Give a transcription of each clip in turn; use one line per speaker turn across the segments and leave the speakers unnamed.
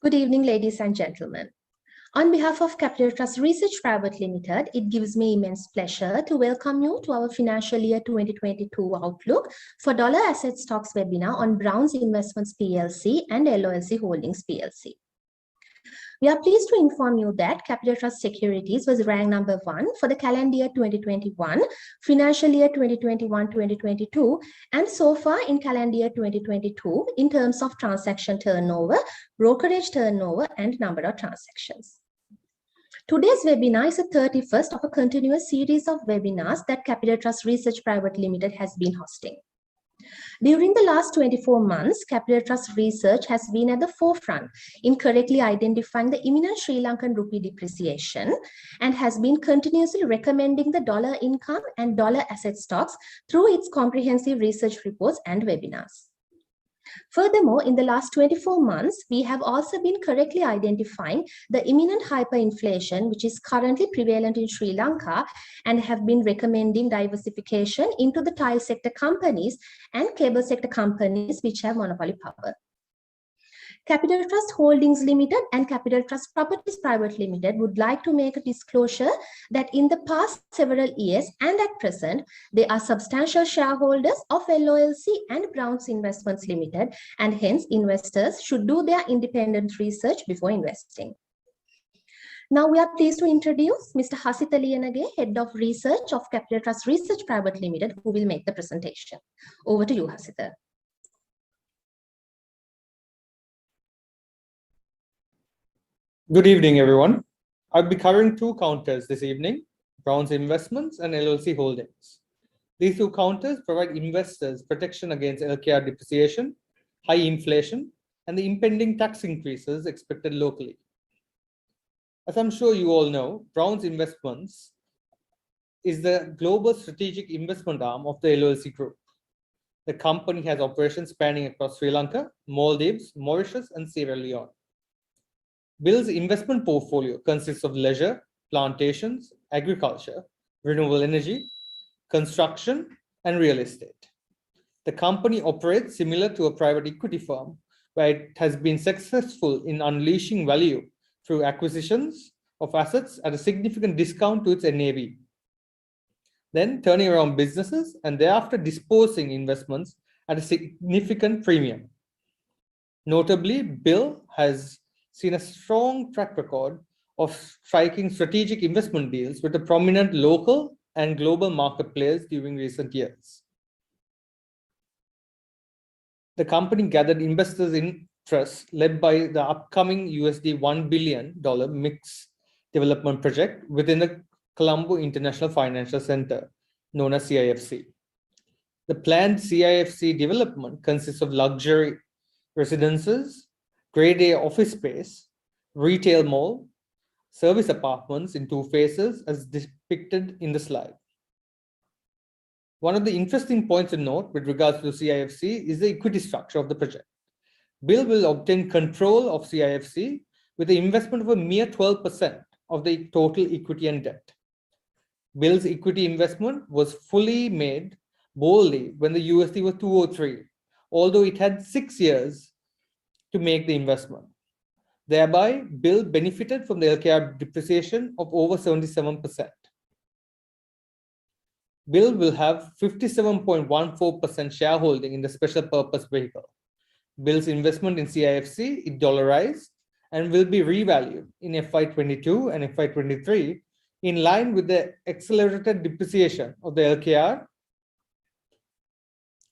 Good evening, ladies and gentlemen. On behalf of Capital Trust Research Private Limited, it gives me immense pleasure to welcome you to our financial year 2022 outlook for Dollar Asset Stocks webinar on Browns Investments PLC and LOLC Holdings PLC. We are pleased to inform you that Capital Trust Securities was ranked number 1 for the calendar year 2021, financial year 2021-2022, and so far in calendar year 2022 in terms of transaction turnover, brokerage turnover, and number of transactions. Today's webinar is the 31st of a continuous series of webinars that Capital Trust Research Private Limited has been hosting. During the last 24 months, Capital Trust Research has been at the forefront in correctly identifying the imminent Sri Lankan rupee depreciation and has been continuously recommending the dollar income and dollar asset stocks through its comprehensive research reports and webinars. Furthermore, in the last 24 months, we have also been correctly identifying the imminent hyperinflation, which is currently prevalent in Sri Lanka, and have been recommending diversification into the tile sector companies and cable sector companies which have monopoly power. Capital Trust Holdings Limited and Capital Trust Properties Private Limited would like to make a disclosure that in the past several years and at present, they are substantial shareholders of LOLC and Browns Investments Limited, and hence investors should do their independent research before investing. Now we are pleased to introduce Mr. Hasitha Liyanage, Head of Research of Capital Trust Research Private Limited, who will make the presentation. Over to you, Hasitha.
Good evening, everyone. I'll be covering two counters this evening, Browns Investments and LOLC Holdings. These two counters provide investors protection against LKR depreciation, high inflation, and the impending tax increases expected locally. As I'm sure you all know, Browns Investments is the global strategic investment arm of the LOLC Group. The company has operations spanning across Sri Lanka, Maldives, Mauritius, and Sierra Leone. BIL's investment portfolio consists of leisure, plantations, agriculture, renewable energy, construction, and real estate. The company operates similar to a private equity firm, where it has been successful in unleashing value through acquisitions of assets at a significant discount to its NAV, then turning around businesses and thereafter disposing investments at a significant premium. Notably, BIL has seen a strong track record of striking strategic investment deals with the prominent local and global market players during recent years. The company gathered investors' interest led by the upcoming $1 billion mixed development project within the Colombo International Financial Center, known as CIFC. The planned CIFC development consists of luxury residences, Grade A office space, retail mall, service apartments in 2 phases as depicted in the slide. One of the interesting points to note with regards to CIFC is the equity structure of the project. BIL will obtain control of CIFC with the investment of a mere 12% of the total equity and debt. BIL's equity investment was fully made boldly when the USD was 203, although it had 6 years to make the investment. Thereby, BIL benefited from the LKR depreciation of over 77%. BIL will have 57.14% shareholding in the special purpose vehicle. BIL's investment in CIFC is dollarized and will be revalued in FY22 and FY23 in line with the accelerated depreciation of the LKR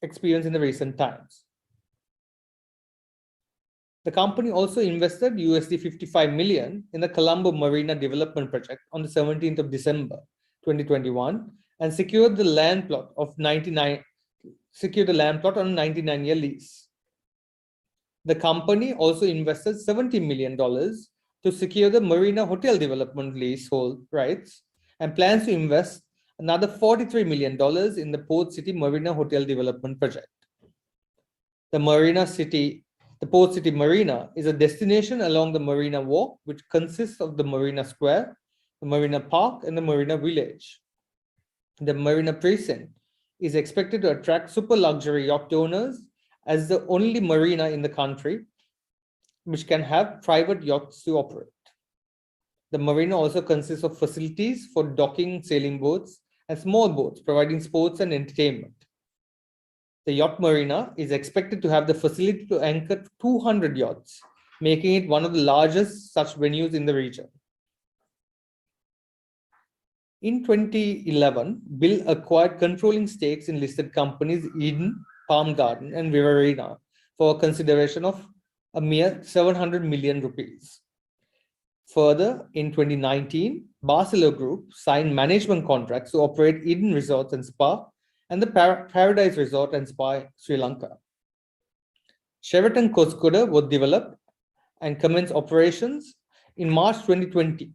experienced in the recent times. The company also invested $55 million in the Colombo Marina development project on the 17th of December 2021 and secured the land plot on a 99-year lease. The company also invested $70 million to secure the Marina Hotel development leasehold rights and plans to invest another $43 million in the Port City Marina Hotel development project. The Port City Marina is a destination along the Marina Walk, which consists of the Marina Square, the Marina Park, and the Marina Village. The Marina Precinct is expected to attract super luxury yacht owners as the only marina in the country which can have private yachts to operate. The marina also consists of facilities for docking sailing boats and small boats, providing sports and entertainment. The yacht marina is expected to have the facility to anchor 200 yachts, making it one of the largest such venues in the region. In 2011, Bill acquired controlling stakes in listed companies Eden, Palm Garden, and Riverina for a consideration of a mere 700 million rupees. Further, in 2019, Barcelona Group signed management contracts to operate Eden Resorts and Spa and the Paradise Resort and Spa Sri Lanka. Sheraton Koskoda was developed and commenced operations in March 2020.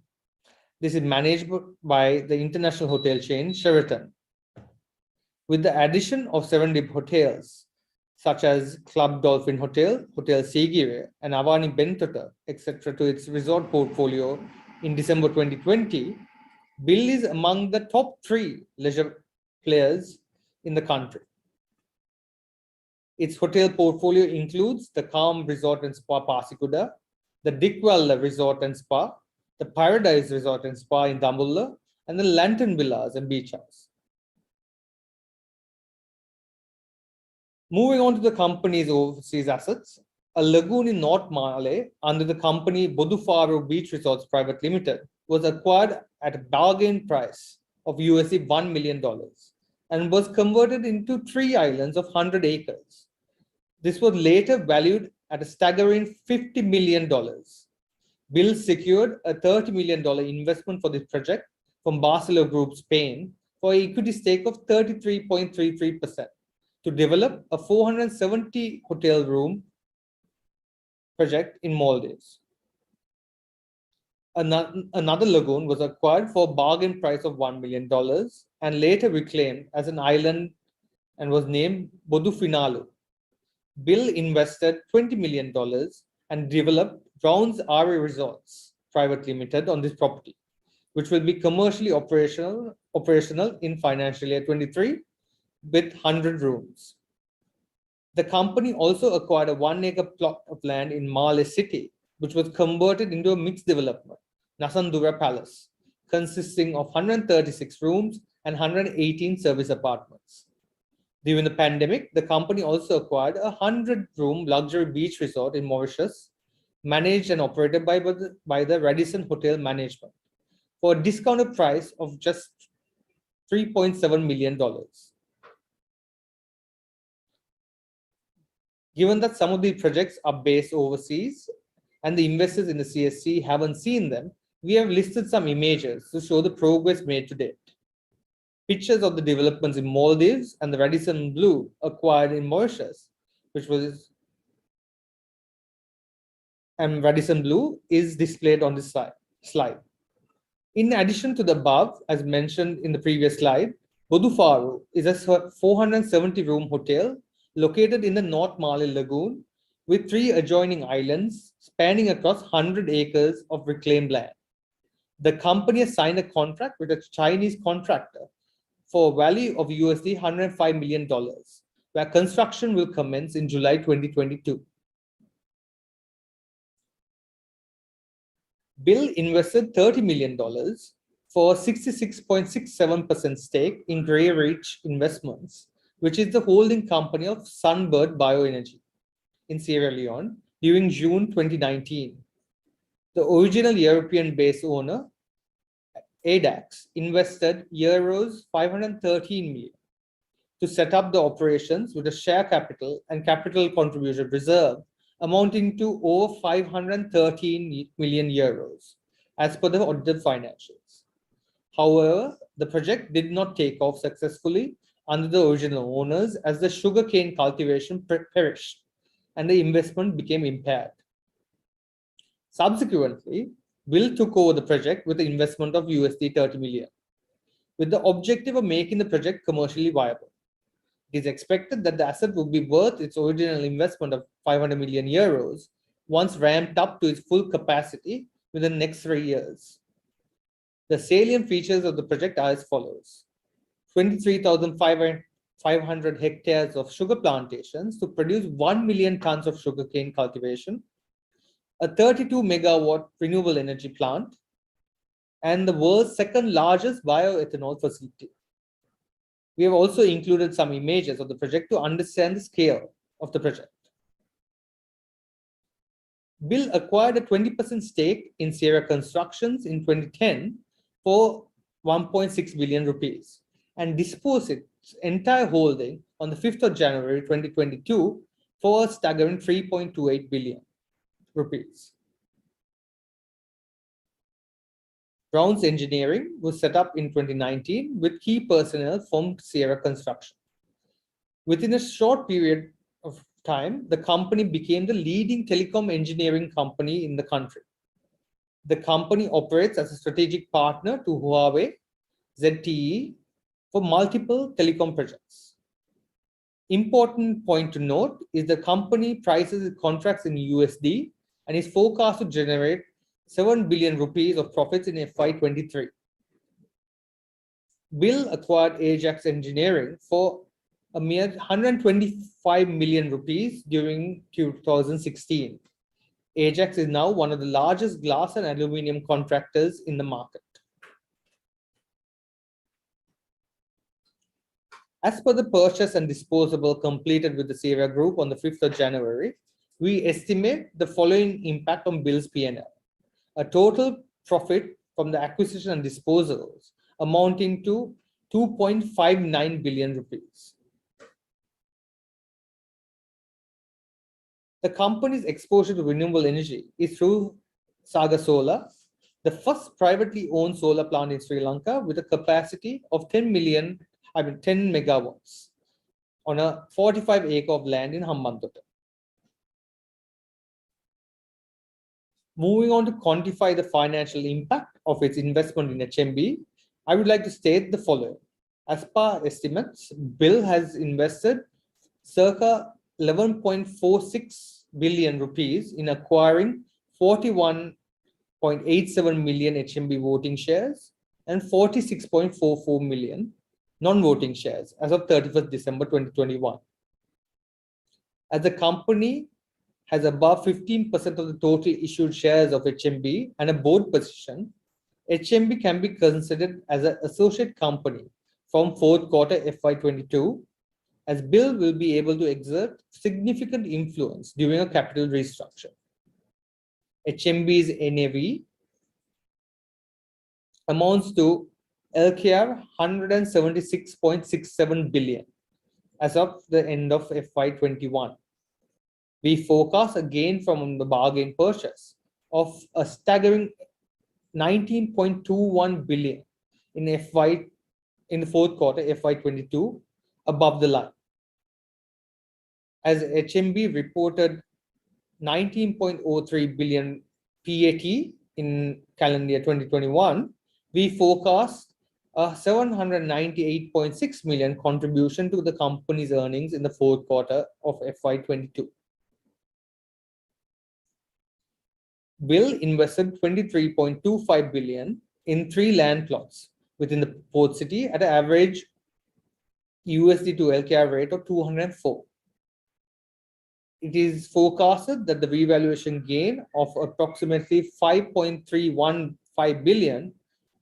This is managed by the international hotel chain Sheraton. With the addition of 7 hotels, such as Club Dolphin Hotel, Hotel Sigire, and Avani Bentota, etc., to its resort portfolio in December 2020, Bill is among the top 3 leisure players in the country. Its hotel portfolio includes the Calm Resort and Spa Pasikuda, the Dickwalla Resort and Spa, the Paradise Resort and Spa in Dambulla, and the Lantern Villas and Beach House. Moving on to the company's overseas assets, a lagoon in North Malé under the company Bodufaru Beach Resorts Private Limited was acquired at a bargain price of $1 million and was converted into 3 islands of 100 acres. This was later valued at a staggering $50 million. Bill secured a $30 million investment for this project from Barcelona Group Spain for an equity stake of 33.33%. to develop a 470 hotel room project in Maldives. Another lagoon was acquired for a bargain price of $1 million and later reclaimed as an island and was named Bodufinalu. Bill invested $20 million and developed Browns RA Resorts Private Limited on this property, which will be commercially operational in financial year 23 with 100 rooms. The company also acquired a 1-acre plot of land in Malé City, which was converted into a mixed development, Nasandura Palace, consisting of 136 rooms and 118 service apartments. During the pandemic, the company also acquired a 100-room luxury beach resort in Mauritius, managed and operated by the Radisson Hotel Management, for a discounted price of just $3.7 million. Given that some of these projects are based overseas and the investors in the CSC haven't seen them, we have listed some images to show the progress made to date. Pictures of the developments in Maldives and the Radisson Blu acquired in Mauritius, and Radisson Blu is displayed on this slide. In addition to the above, as mentioned in the previous slide, Bodufaru is a 470-room hotel located in the North Malé Lagoon with 3 adjoining islands spanning across 100 acres of reclaimed land. The company has signed a contract with a Chinese contractor for a value of $105 million, where construction will commence in July 2022. Bill invested $30 million for a 66.67% stake in Grey Reach Investments, which is the holding company of Sunbird Bioenergy in Sierra Leone during June 2019. The original European-based owner, ADAX, invested euros 513 million to set up the operations with a share capital and capital contribution reserve amounting to over 513 million euros, as per the audited financials. However, the project did not take off successfully under the original owners as the sugarcane cultivation perished and the investment became impaired. Subsequently, Bill took over the project with an investment of $30 million, with the objective of making the project commercially viable. It is expected that the asset will be worth its original investment of 500 million euros once ramped up to its full capacity within the next 3 years. The salient features of the project are as follows: 23,500 hectares of sugar plantations to produce 1 million tons of sugarcane cultivation, a 32 megawatt renewable energy plant, and the world's second largest bioethanol facility. We have also included some images of the project to understand the scale of the project. BIL acquired a 20% stake in Sierra Constructions in 2010 for 1.6 billion rupees and disposed its entire holding on the 5th of January 2022 for a staggering 3.28 billion rupees. Brown's Engineering was set up in 2019 with key personnel from Sierra Construction. Within a short period of time, the company became the leading telecom engineering company in the country. The company operates as a strategic partner to Huawei, ZTE for multiple telecom projects. Important point to note is the company prices its contracts in USD and is forecast to generate 7 billion rupees of profits in FY23. BIL acquired Ajax Engineering for a mere 125 million rupees during 2016. Ajax is now one of the largest glass and aluminium contractors in the market. As per the purchase and disposal completed with the Sierra Group on the 5th of January, we estimate the following impact on BIL's P&L. A total profit from the acquisition and disposals amounting to 2.59 billion rupees. The company's exposure to renewable energy is through Saga Solar, the first privately owned solar plant in Sri Lanka with a capacity of 10 megawatts on a 45 acre of land in Hambantota. Moving on to quantify the financial impact of its investment in HMB, I would like to state the following. As per estimates, BIL has invested circa 11.46 billion rupees in acquiring 41.87 million HMB voting shares and 46.44 million non-voting shares as of 31st December 2021. As the company has above 15% of the total issued shares of HMB and a board position, HMB can be considered as an associate company from fourth quarter FY22, as BIL will be able to exert significant influence during a capital restructure. HMB's NAV amounts to LKR 176.67 billion as of the end of FY21. We forecast a gain from the bargain purchase of a staggering 19.21 billion in the fourth quarter FY22 above the line. As HMB reported 19.03 billion PAT in calendar year 2021, we forecast a 798.6 million contribution to the company's earnings in the fourth quarter of FY22. BIL invested 23.25 billion in 3 land plots within the port city at an average USD to LKR rate of 204. It is forecasted that the revaluation gain of approximately 5.315 billion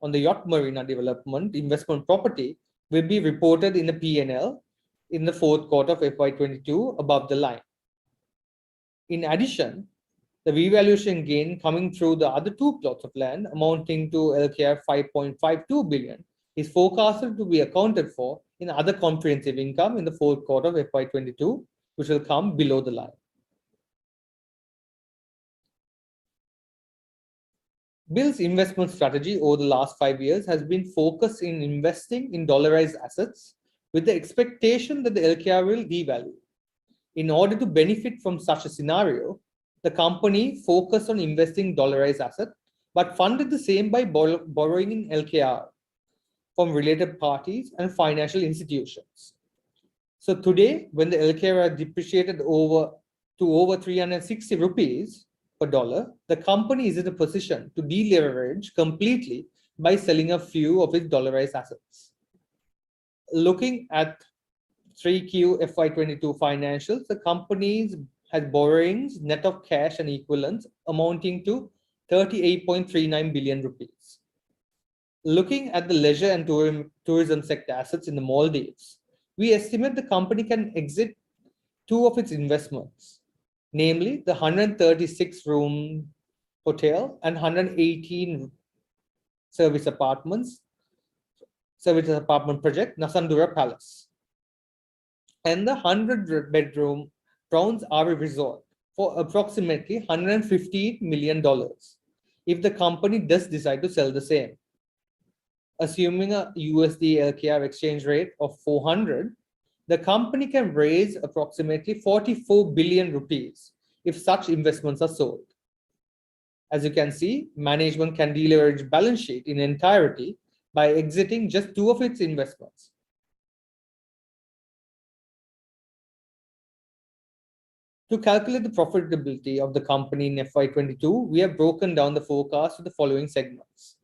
on the yacht marina development investment property will be reported in the P&L in the fourth quarter of FY22 above the line. In addition, the revaluation gain coming through the other 2 plots of land amounting to LKR 5.52 billion is forecasted to be accounted for in other comprehensive income in the fourth quarter of FY22, which will come below the line. BIL's investment strategy over the last 5 years has been focused in investing in dollarized assets with the expectation that the LKR will devalue. In order to benefit from such a scenario, the company focused on investing dollarized assets, but funded the same by borrowing in LKR from related parties and financial institutions. So today, when the LKR depreciated to over 360 rupees per dollar, the company is in a position to deleverage completely by selling a few of its dollarized assets. Looking at 3Q FY22 financials, the company has borrowings net of cash and equivalents amounting to 38.39 billion rupees. Looking at the leisure and tourism sector assets in the Maldives, we estimate the company can exit two of its investments, namely the 136-room hotel and 118 service apartment project, Nasandura Palace, and the 100-bedroom Browns RV Resort for approximately $150 million if the company does decide to sell the same. Assuming a USD LKR exchange rate of 400, the company can raise approximately 44 billion rupees if such investments are sold. As you can see, management can deleverage balance sheet in entirety by exiting just two of its investments. To calculate the profitability of the company in FY22, we have broken down the forecast to the following segments.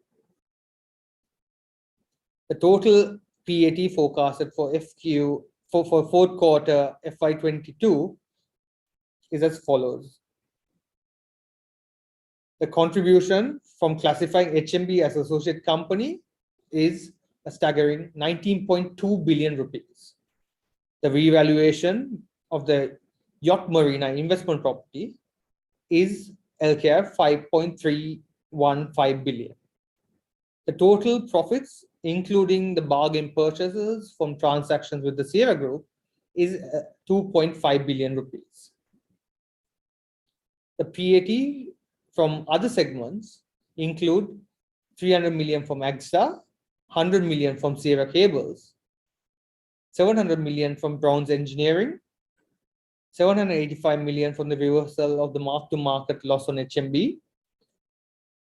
The total PAT forecasted for fourth quarter FY22 is as follows. The contribution from classifying HMB as associate company is a staggering 19.2 billion rupees. The revaluation of the Yacht Marina investment property is LKR 5.315 billion. The total profits, including the bargain purchases from transactions with the Sierra Group, is 2.5 billion rupees. The PAT from other segments include 300 million from AXA, 100 million from Sierra Cables, 700 million from Browns Engineering, 785 million from the reversal of the mark-to-market loss on HMB,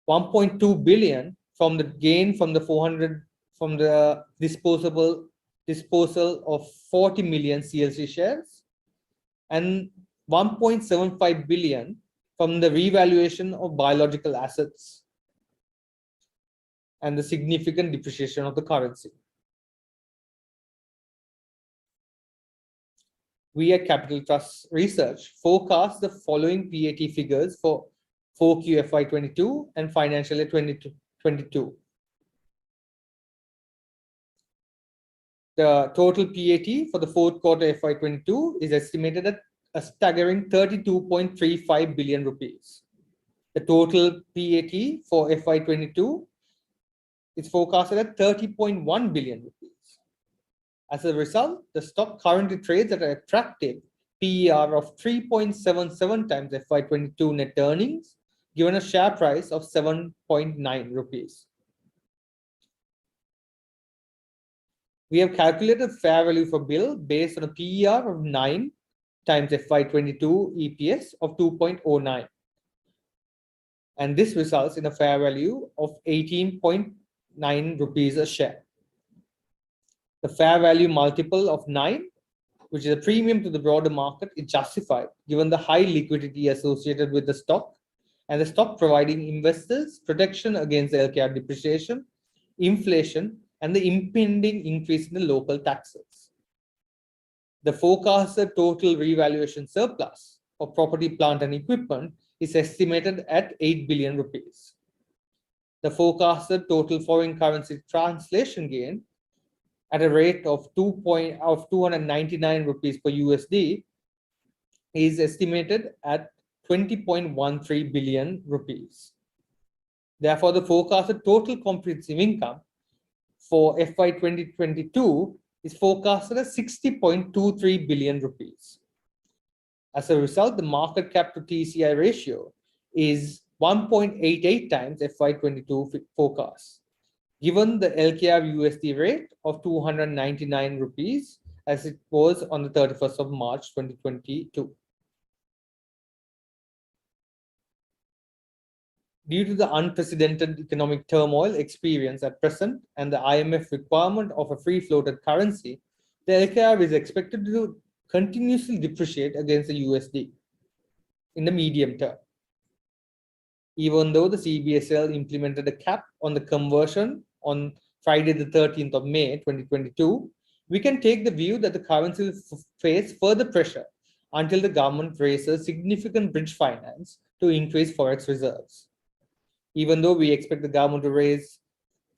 1.2 billion from the gain from the disposal of 40 million CLC shares, and 1.75 billion from the revaluation of biological assets and the significant depreciation of the currency. We at Capital Trust Research forecast the following PAT figures for 4Q FY22 and financial year 2022. The total PAT for the fourth quarter FY22 is estimated at a staggering 32.35 billion rupees. The total PAT for FY22 is forecasted at 30.1 billion rupees. As a result, the stock currently trades at an attractive PER of 3.77 times FY22 net earnings, given a share price of 7.9 rupees. We have calculated fair value for bill based on a PER of 9 times FY22 EPS of 2.09. And this results in a fair value of 18.9 rupees a share. The fair value multiple of 9, which is a premium to the broader market, is justified given the high liquidity associated with the stock and the stock providing investors protection against LKR depreciation, inflation, and the impending increase in the local taxes. The forecasted total revaluation surplus of property, plant, and equipment is estimated at 8 billion rupees. The forecasted total foreign currency translation gain at a rate of 299 rupees per USD is estimated at 20.13 billion rupees. Therefore, the forecasted total comprehensive income for FY 2022 is forecasted at 60.23 billion rupees. As a result, the market cap to TCI ratio is 1.88 times FY22 forecast, given the LKR USD rate of 299 rupees as it was on the 31st of March 2022. Due to the unprecedented economic turmoil experienced at present and the IMF requirement of a free floated currency, the LKR is expected to continuously depreciate against the USD in the medium term. Even though the CBSL implemented a cap on the conversion on Friday the 13th of May 2022, we can take the view that the currency will face further pressure until the government raises significant bridge finance to increase forex reserves. Even though we expect the government to raise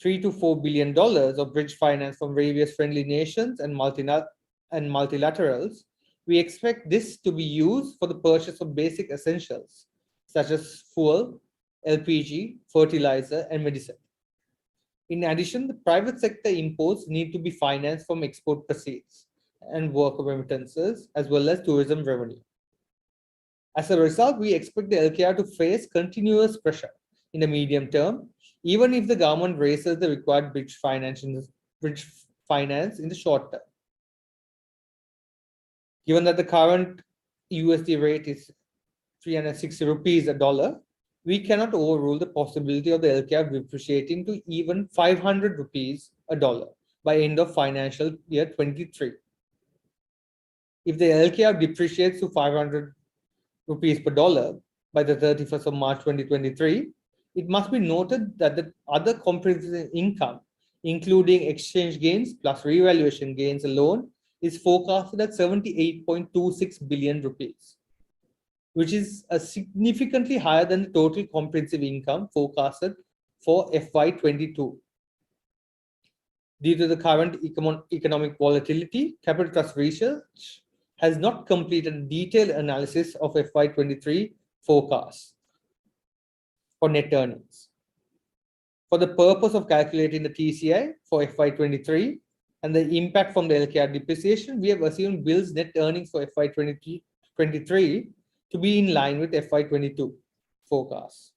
$3 to $4 billion of bridge finance from various friendly nations and multilaterals, we expect this to be used for the purchase of basic essentials such as fuel, LPG, fertilizer, and medicine. In addition, the private sector imports need to be financed from export proceeds and worker remittances, as well as tourism revenue. As a result, we expect the LKR to face continuous pressure in the medium term, even if the government raises the required bridge finance in the short term. Given that the current USD rate is 360 rupees a dollar, we cannot overrule the possibility of the LKR depreciating to even 500 rupees a dollar by end of financial year 23. If the LKR depreciates to 500 rupees per dollar by the 31st of March 2023, it must be noted that the other comprehensive income, including exchange gains plus revaluation gains alone, is forecasted at 78.26 billion rupees, which is significantly higher than the total comprehensive income forecasted for FY22. Due to the current economic volatility, Capital Trust Research has not completed a detailed analysis of FY23 forecasts for net earnings. For the purpose of calculating the TCI for FY23 and the impact from the LKR depreciation, we have assumed Bill's net earnings for FY23 to be in line with FY22 forecasts.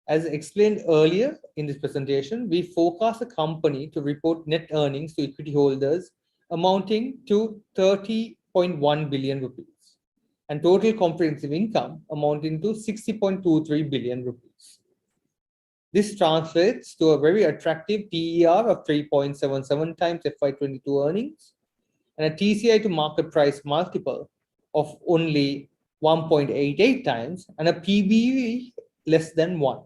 As explained earlier in this presentation, we forecast the company to report net earnings to equity holders amounting to 30.1 billion rupees and total comprehensive income amounting to 60.23 billion rupees. This translates to a very attractive TER of 3.77 times FY22 earnings and a TCI to market price multiple of only 1.88 times and a PBV less than 1.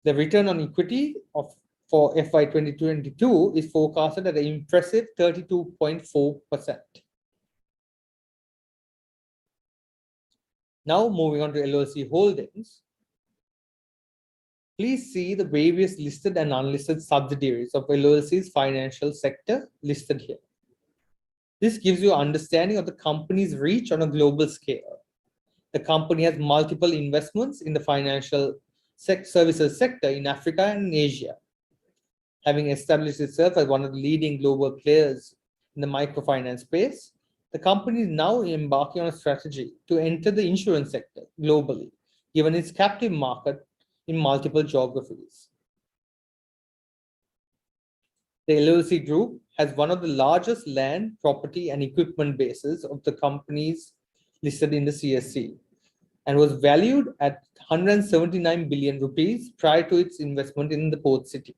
The return on equity for FY2022 is forecasted at an impressive 32.4%. Now moving on to LLC holdings. Please see the various listed and unlisted subsidiaries of LLC's financial sector listed here. This gives you an understanding of the company's reach on a global scale. The company has multiple investments in the financial services sector in Africa and Asia. Having established itself as one of the leading global players in the microfinance space, the company is now embarking on a strategy to enter the insurance sector globally, given its captive market in multiple geographies. The LLC Group has one of the largest land, property, and equipment bases of the companies listed in the CSC and was valued at 179 billion rupees prior to its investment in the port city.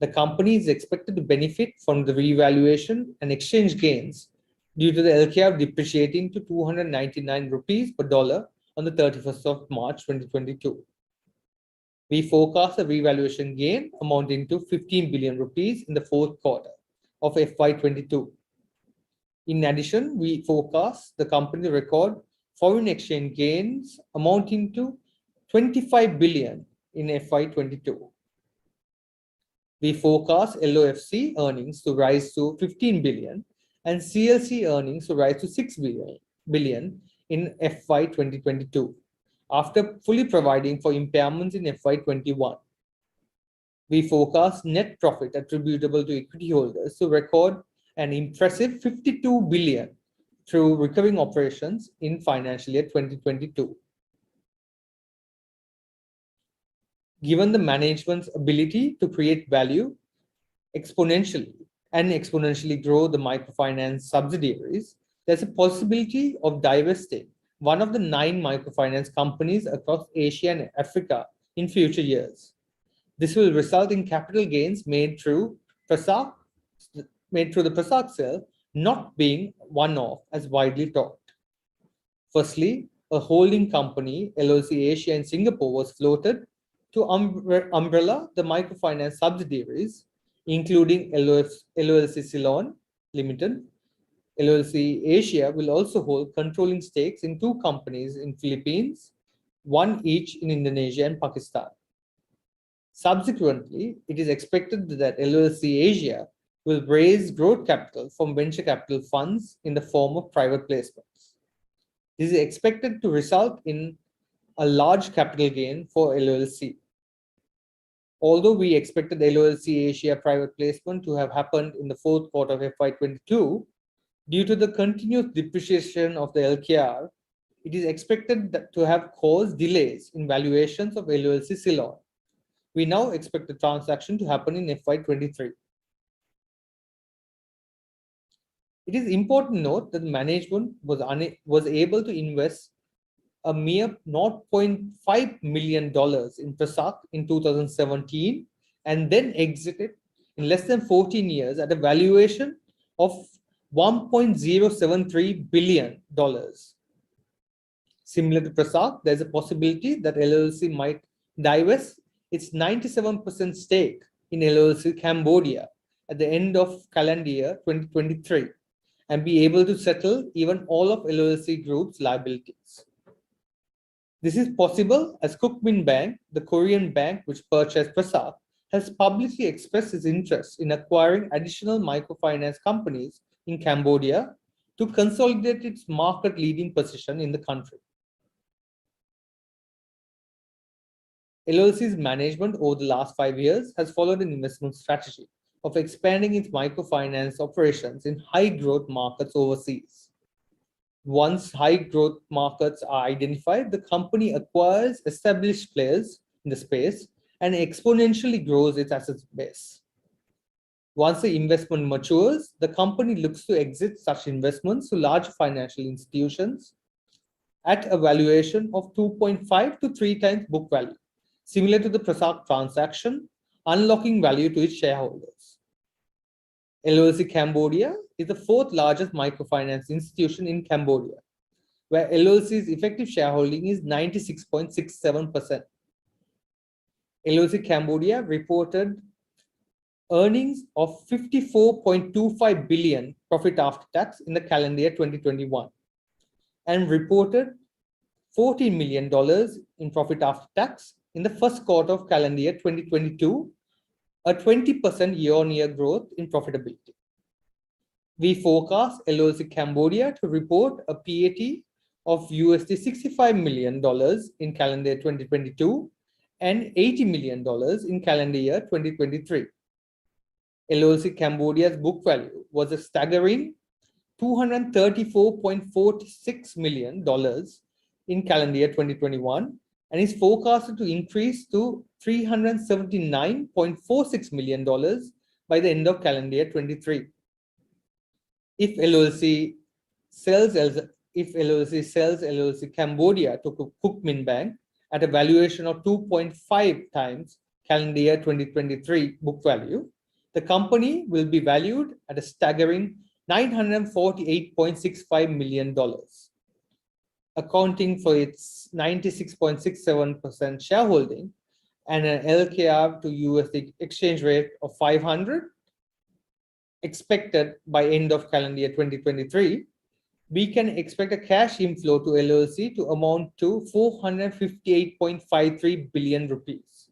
The company is expected to benefit from the revaluation and exchange gains due to the LKR depreciating to 299 rupees per dollar on the 31st of March 2022. We forecast a revaluation gain amounting to 15 billion rupees in the fourth quarter of FY22. In addition, we forecast the company to record foreign exchange gains amounting to 25 billion in FY22. We forecast LOFC earnings to rise to 15 billion and CLC earnings to rise to 6 billion in FY 2022, after fully providing for impairments in FY21. We forecast net profit attributable to equity holders to record an impressive 52 billion through recurring operations in financial year 2022. Given the management's ability to create value exponentially and exponentially grow the microfinance subsidiaries, there's a possibility of divesting one of the 9 microfinance companies across Asia and Africa in future years. This will result in capital gains made through the Prasak sale not being one-off as widely taught. Firstly, a holding company, LLC Asia in Singapore, was floated to umbrella the microfinance subsidiaries including LLC Ceylon Limited. LLC Asia will also hold controlling stakes in 2 companies in Philippines, 1 each in Indonesia and Pakistan. Subsequently, it is expected that LLC Asia will raise growth capital from venture capital funds in the form of private placements. This is expected to result in a large capital gain for LLC. Although we expected LLC Asia private placement to have happened in the 4th quarter of FY22, due to the continuous depreciation of the LKR, it is expected to have caused delays in valuations of LLC Ceylon. We now expect the transaction to happen in FY23. It is important to note that management was able to invest a mere $0.5 million in Prasak in 2017 and then exited in less than 14 years at a valuation of $1.073 billion. Similar to Prasak, there's a possibility that LLC might divest its 97% stake in LLC Cambodia at the end of calendar year 2023 and be able to settle even all of LLC Group's liabilities. This is possible as Kookmin Bank, the Korean bank which purchased Prasak, has publicly expressed its interest in acquiring additional microfinance companies in Cambodia to consolidate its market-leading position in the country. LLC's management over the last 5 years has followed an investment strategy of expanding its microfinance operations in high-growth markets overseas. Once high-growth markets are identified, the company acquires established players in the space and exponentially grows its asset base. Once the investment matures, the company looks to exit such investments to large financial institutions at a valuation of 2.5 to 3 times book value, similar to the Prasak transaction, unlocking value to its shareholders. LLC Cambodia is the 4th largest microfinance institution in Cambodia, where LLC's effective shareholding is 96.67%. LLC Cambodia reported earnings of 54.25 billion profit after tax in the calendar year 2021 and reported $14 million in profit after tax in the 1st quarter of calendar year 2022, a 20% year-on-year growth in profitability. We forecast LLC Cambodia to report a PAT of $65 million in calendar year 2022 and $80 million in calendar year 2023. LLC Cambodia's book value was a staggering $234.46 million in calendar year 2021 and is forecasted to increase to $379.46 million by the end of calendar year 23. If LLC sells LLC Cambodia to Kookmin Bank at a valuation of 2.5 times calendar year 2023 book value, the company will be valued at a staggering $948.65 million, accounting for its 96.67% shareholding and an LKR to USD exchange rate of 500 expected by end of calendar year 2023. We can expect a cash inflow to LLC to amount to 458.53 billion rupees.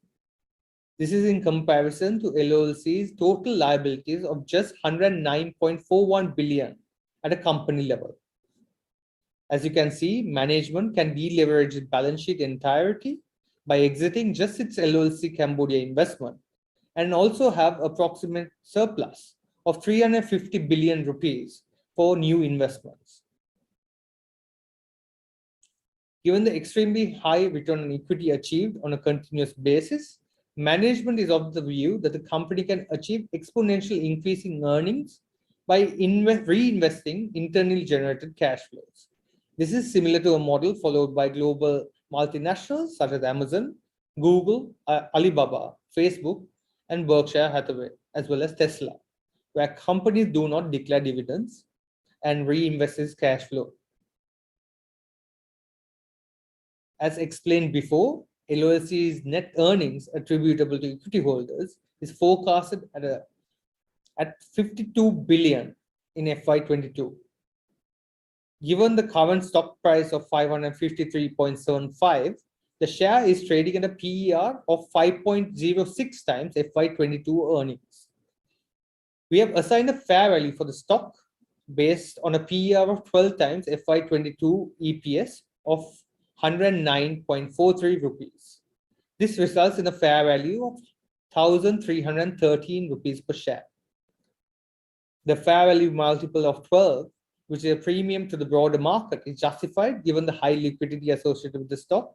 This is in comparison to LLC's total liabilities of just 109.41 billion at a company level. As you can see, management can deleverage its balance sheet entirety by exiting just its LLC Cambodia investment and also have approximate surplus of 350 billion rupees for new investments. Given the extremely high return on equity achieved on a continuous basis, management is of the view that the company can achieve exponential increase in earnings by reinvesting internally generated cash flows. This is similar to a model followed by global multinationals such as Amazon, Google, Alibaba, Facebook, and Berkshire Hathaway, as well as Tesla, where companies do not declare dividends and reinvest its cash flow. As explained before, LLC's net earnings attributable to equity holders is forecasted at a at 52 billion in FY22. Given the current stock price of 553.75, the share is trading at a PER of 5.06 times FY22 earnings. We have assigned a fair value for the stock based on a PER of 12 times FY22 EPS of 109.43 rupees. This results in a fair value of 1,313 rupees per share. The fair value multiple of 12, which is a premium to the broader market, is justified given the high liquidity associated with the stock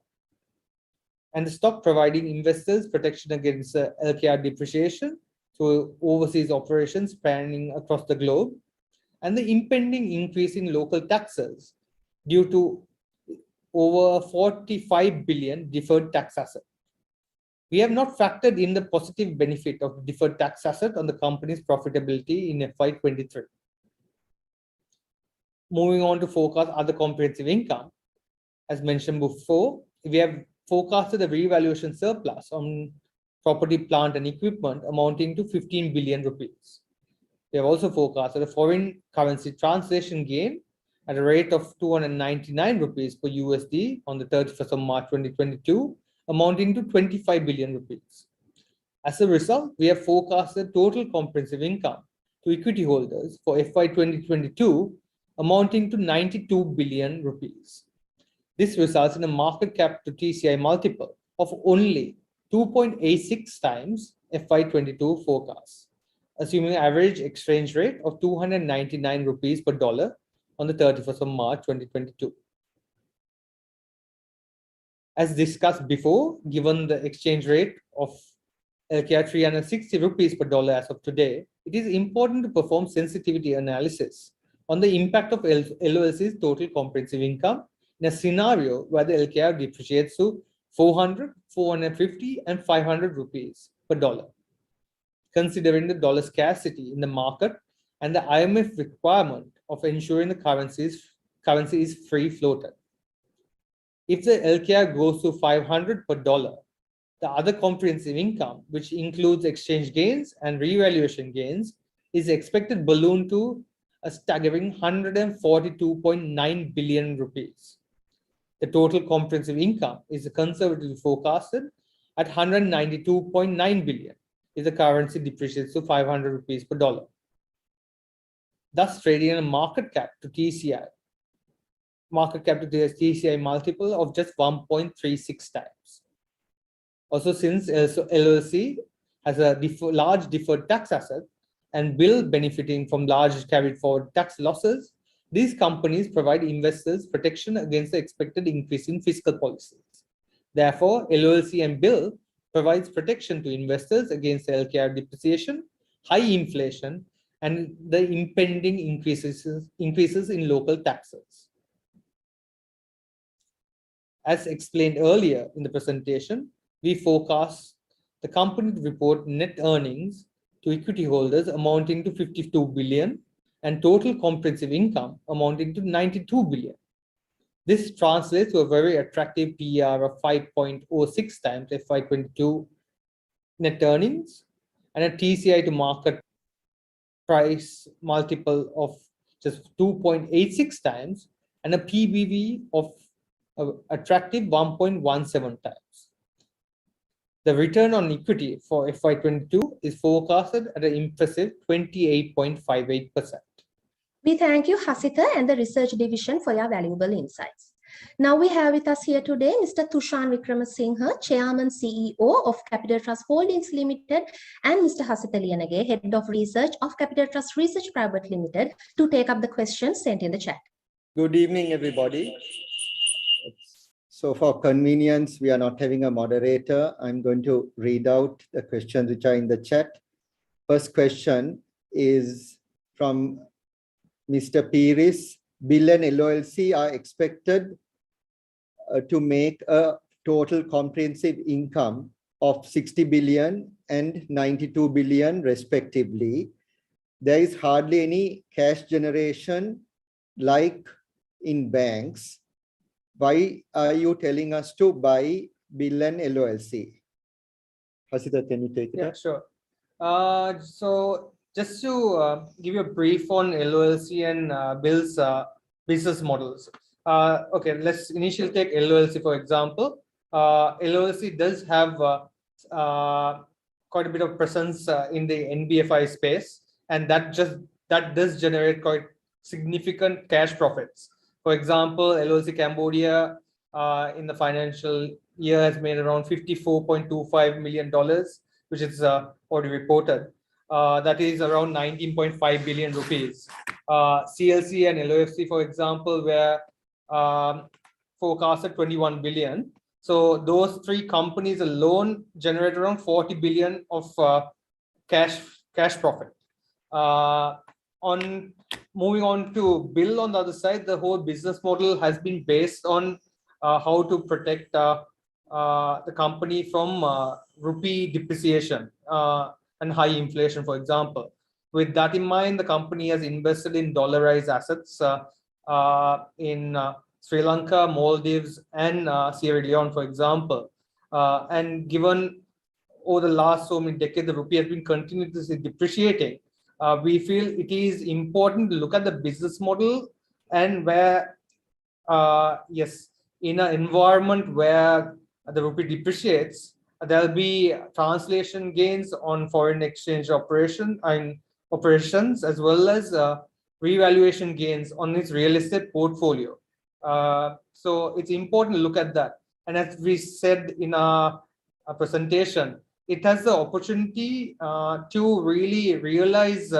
and the stock providing investors protection against LKR depreciation through overseas operations spanning across the globe, and the impending increase in local taxes due to over 45 billion deferred tax asset. We have not factored in the positive benefit of deferred tax asset on the company's profitability in FY23. Moving on to forecast other comprehensive income. As mentioned before, we have forecasted a revaluation surplus on property, plant and equipment amounting to 15 billion rupees. We have also forecasted a foreign currency translation gain at a rate of 299 rupees per USD on the 31st of March 2022, amounting to 25 billion rupees. As a result, we have forecasted total comprehensive income to equity holders for FY 2022 amounting to 92 billion rupees. This results in a market cap to TCI multiple of only 2.86 times FY22 forecast, assuming an average exchange rate of 299 rupees per dollar on the 31st of March 2022. As discussed before, given the exchange rate of LKR 360 rupees per dollar as of today, it is important to perform sensitivity analysis on the impact of LOLC's total comprehensive income in a scenario where the LKR depreciates to 400, 450, and 500 rupees per dollar, considering the dollar scarcity in the market and the IMF requirement of ensuring the currency is free floated. If the LKR goes to 500 per dollar, the other comprehensive income, which includes exchange gains and revaluation gains, is expected balloon to a staggering 142.9 billion rupees. The total comprehensive income is conservatively forecasted at 192.9 billion if the currency depreciates to 500 rupees per dollar, thus trading a market cap to TCI multiple of just 1.36 times. Also, since LLC has a large deferred tax asset and will benefiting from large carried forward tax losses, these companies provide investors protection against the expected increase in fiscal policies. Therefore, LLC and bill provides protection to investors against LKR depreciation, high inflation, and the impending increases in local taxes. As explained earlier in the presentation, we forecast the company to report net earnings to equity holders amounting to 52 billion and total comprehensive income amounting to 92 billion. This translates to a very attractive PER of 5.06 times FY22 net earnings and a TCI to market price multiple of just 2.86 times and a PBV of attractive 1.17 times. The return on equity for FY22 is forecasted at an impressive 28.58%.
We thank you, Hasita, and the research division for your valuable insights. Now we have with us here today Mr. Tushan Wickramasinghe, Chairman CEO of Capital Trust Holdings Limited, and Mr. Hasita Liyanage, Head of Research of Capital Trust Research Private Limited, to take up the questions sent in the chat.
Good evening, everybody. So for convenience, we are not having a moderator. I'm going to read out the questions which are in the chat. First question is from Mr. Piris. Bill and LOLC are expected to make a total comprehensive income of 60 billion and 92 billion respectively. There is hardly any cash generation like in banks. Why are you telling us to buy Bill and LOLC? Hasita, can you take it?
Yeah, sure. So just to give you a brief on LOLC and Bill's business models. Okay, let's initially take LOLC for example. LOLC does have quite a bit of presence in the NBFI space, and that does generate quite significant cash profits. For example, LOLC Cambodia in the financial year has made around $54.25 million, which is already reported. That is around 19.5 billion rupees. CLC and LOFC, for example, were forecasted 21 billion. So those three companies alone generate around 40 billion of cash profit. On moving on to Bill, on the other side, the whole business model has been based on how to protect the company from rupee depreciation and high inflation, for example. With that in mind, the company has invested in dollarized assets in Sri Lanka, Maldives, and Sierra Leone, for example. And given over the last so many decades, the rupee has been continuously depreciating. We feel it is important to look at the business model and where, yes, in an environment where the rupee depreciates, there'll be translation gains on foreign exchange operations, as well as revaluation gains on its real estate portfolio. So it's important to look at that. And as we said in our presentation, it has the opportunity to really realize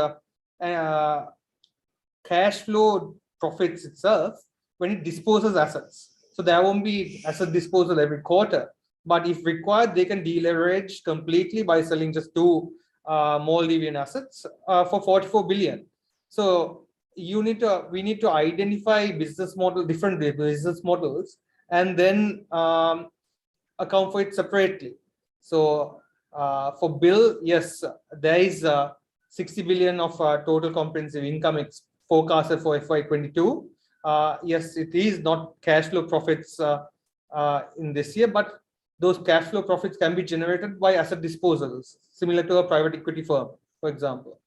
cash flow profits itself when it disposes assets. So there won't be asset disposal every quarter, but if required, they can deleverage completely by selling just two Maldivian assets for 44 billion. So we need to identify different business models, and then account for it separately. So for Bill, yes, there is 60 billion of total comprehensive income. It's forecasted for FY22. Yes, it is not cash flow profits in this year, but those cash flow profits can be generated by asset disposals, similar to a private equity firm, for example.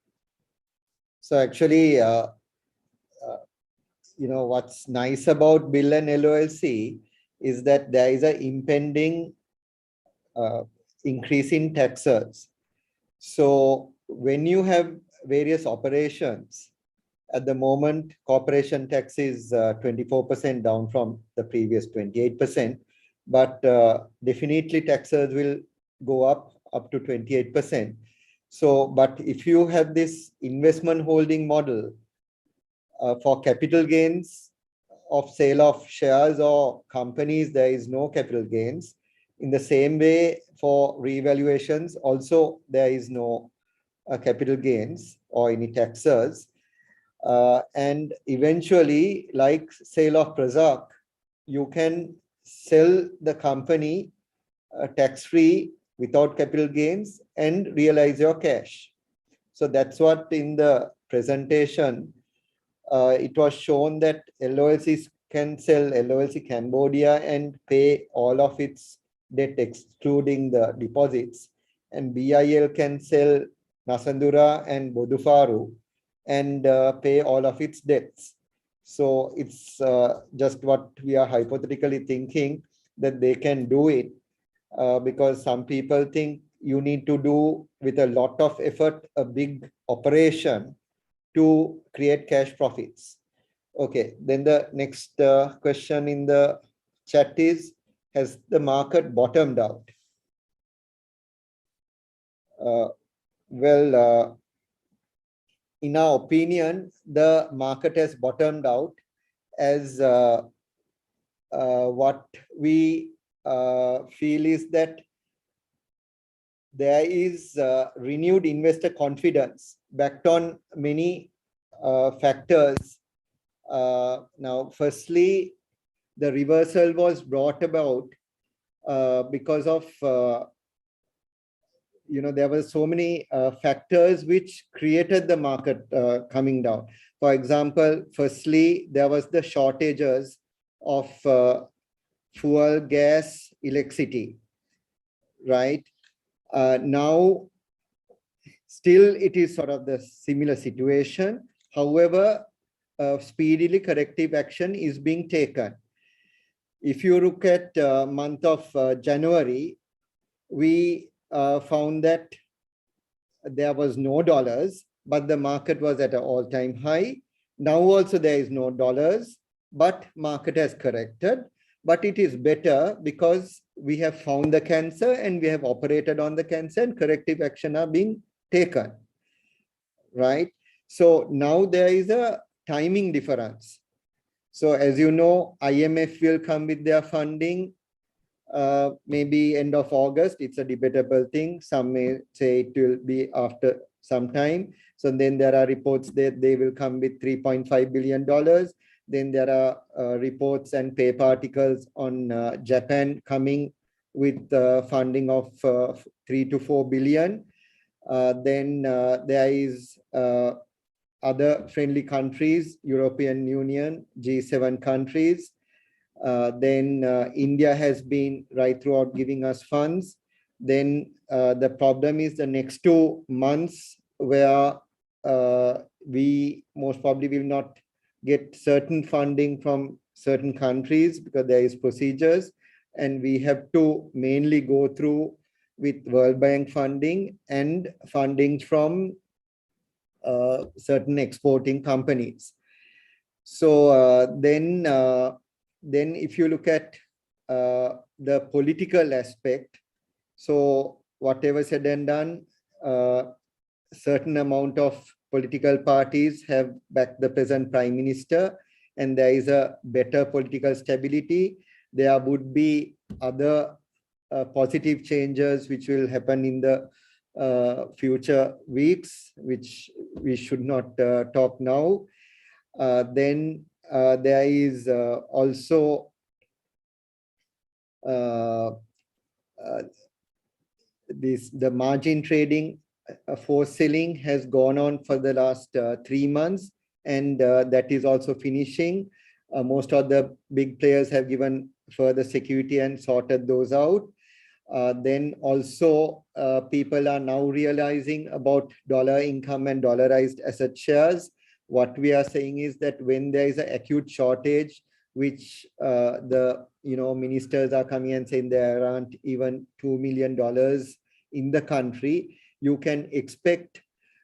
So actually, what's nice about Bill and LOLC is that there is an impending increase in taxes. So when you have various operations, at the moment, corporation tax is 24% down from the previous 28%, but definitely taxes will go up to 28%. So, but if you have this investment holding model for capital gains of sale of shares or companies, there is no capital gains. In the same way, for revaluations, also there is no capital gains or any taxes. And eventually, like sale of Prazak, you can sell the company tax-free without capital gains and realize your cash. So that's what in the presentation, it was shown that LOLC can sell LOLC Cambodia and pay all of its debt excluding the deposits, and BIL can sell Nasandura and Bodufaru and pay all of its debts. So it's just what we are hypothetically thinking, that they can do it, because some people think you need to do with a lot of effort a big operation to create cash profits. Okay, then the next question in the chat is, has the market bottomed out? Well, in our opinion, the market has bottomed out, as what we feel is that there is renewed investor confidence backed on many factors. Now, firstly, the reversal was brought about because of there were so many factors which created the market coming down. For example, firstly, there was the shortages of fuel, gas, electricity, right? Now, Still, it is sort of the similar situation. However, speedily corrective action is being taken. If you look at month of January, we found that there was no dollars, but the market was at an all-time high. Now also there is no dollars, but market has corrected. But it is better because we have found the cancer and we have operated on the cancer and corrective action are being taken, right? So now there is a timing difference. So as you know, IMF will come with their funding maybe end of August. It's a debatable thing. Some may say it will be after some time. So then there are reports that they will come with $3.5 billion. Then there are reports and paper articles on Japan coming with funding of 3 to 4 billion. Then there is other friendly countries, European Union, G7 countries. Then India has been right throughout giving us funds. Then the problem is the next 2 months where we most probably will not get certain funding from certain countries because there is procedures, and we have to mainly go through with World Bank funding and funding from certain exporting companies. So then if you look at the political aspect, so whatever said and done, certain amount of political parties have backed the present prime minister, and there is a better political stability. There would be other positive changes which will happen in the future weeks, which we should not talk now. Then there is also the margin trading for selling has gone on for the last 3 months, and that is also finishing. Most of the big players have given further security and sorted those out. Then also people are now realizing about dollar income and dollarized asset shares. What we are saying is that when there is an acute shortage, which the ministers are coming and saying there aren't even $2 million in the country, you can expect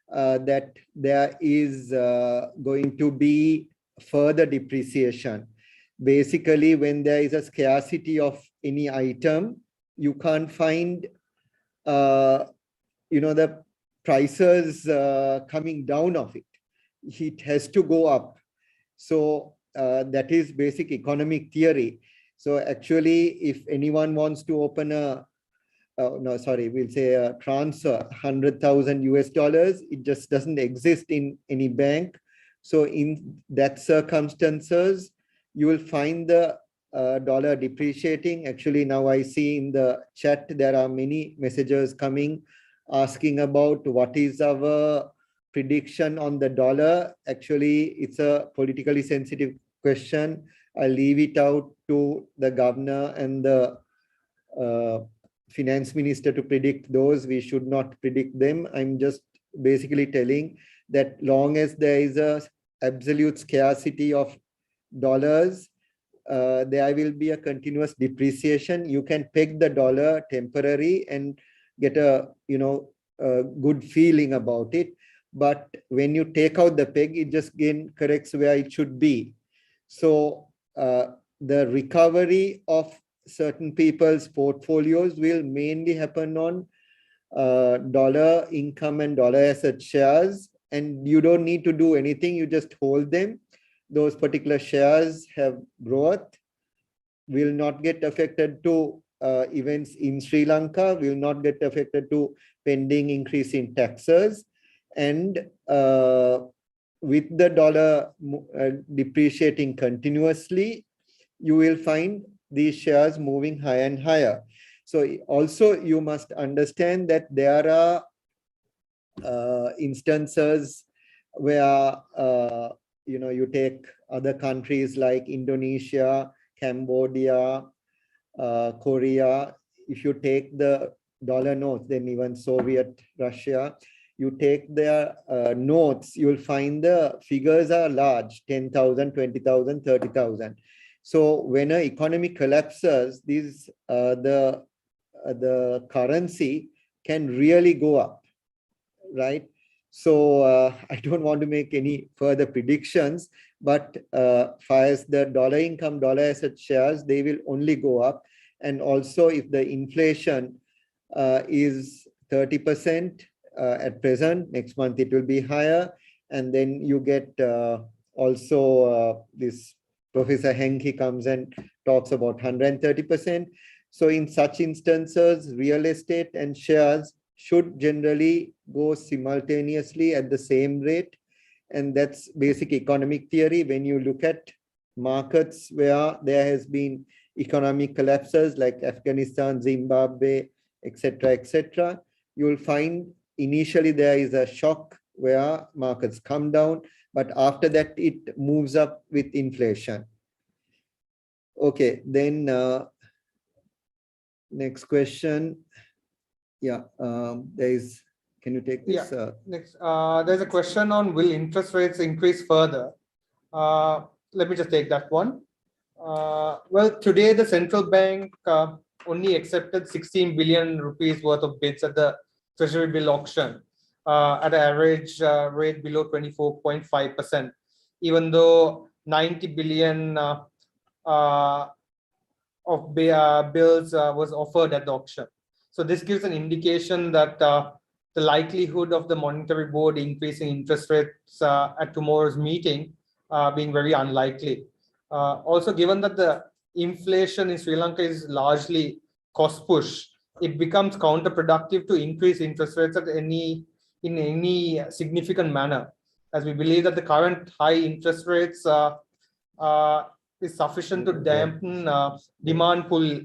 that there is going to be further depreciation. Basically, when there is a scarcity of any item, you can't find the prices coming down of it. It has to go up. So that is basic economic theory. So actually, if anyone wants to open a we'll say a transfer 100,000 US dollars, it just doesn't exist in any bank. So in that circumstances, you will find the dollar depreciating. Actually, now I see in the chat, there are many messages coming asking about what is our prediction on the dollar. Actually, it's a politically sensitive question. I'll leave it out to the governor and the finance minister to predict those. We should not predict them. I'm just basically telling that long as there is a absolute scarcity of dollars, there will be a continuous depreciation. You can peg the dollar temporary and get a good feeling about it. But when you take out the peg, it just again corrects where it should be. So the recovery of certain people's portfolios will mainly happen on dollar income and dollar asset shares, and you don't need to do anything. You just hold them. Those particular shares have growth, will not get affected to events in Sri Lanka, will not get affected to pending increase in taxes. And with the dollar depreciating continuously, you will find these shares moving higher and higher. So also you must understand that there are instances where you take other countries like Indonesia, Cambodia, Korea. If you take the dollar notes, then even Soviet Russia, you take their notes, you'll find the figures are large, 10,000, 20,000, 30,000. So when an economy collapses, these the currency can really go up, right? So I don't want to make any further predictions, but as the dollar income, dollar asset shares, they will only go up. And also if the inflation is 30% at present, next month it will be higher. And then you get also this Professor Henke comes and talks about 130%. So in such instances, real estate and shares should generally go simultaneously at the same rate. And that's basic economic theory. When you look at markets where there has been economic collapses like Afghanistan, Zimbabwe, etc., you will find initially there is a shock where markets come down, but after that it moves up with inflation. Okay, then next question. Yeah, there is, can you take this?
Yeah, next, there's a question on will interest rates increase further? Let me just take that one. Well, today the central bank only accepted 16 billion rupees worth of bids at the treasury bill auction at an average rate below 24.5%, even though 90 billion of bills was offered at the auction. So this gives an indication that the likelihood of the monetary board increasing interest rates at tomorrow's meeting being very unlikely. Also, given that the inflation in Sri Lanka is largely cost push, it becomes counterproductive to increase interest rates in any significant manner, as we believe that the current high interest rates is sufficient to dampen demand pull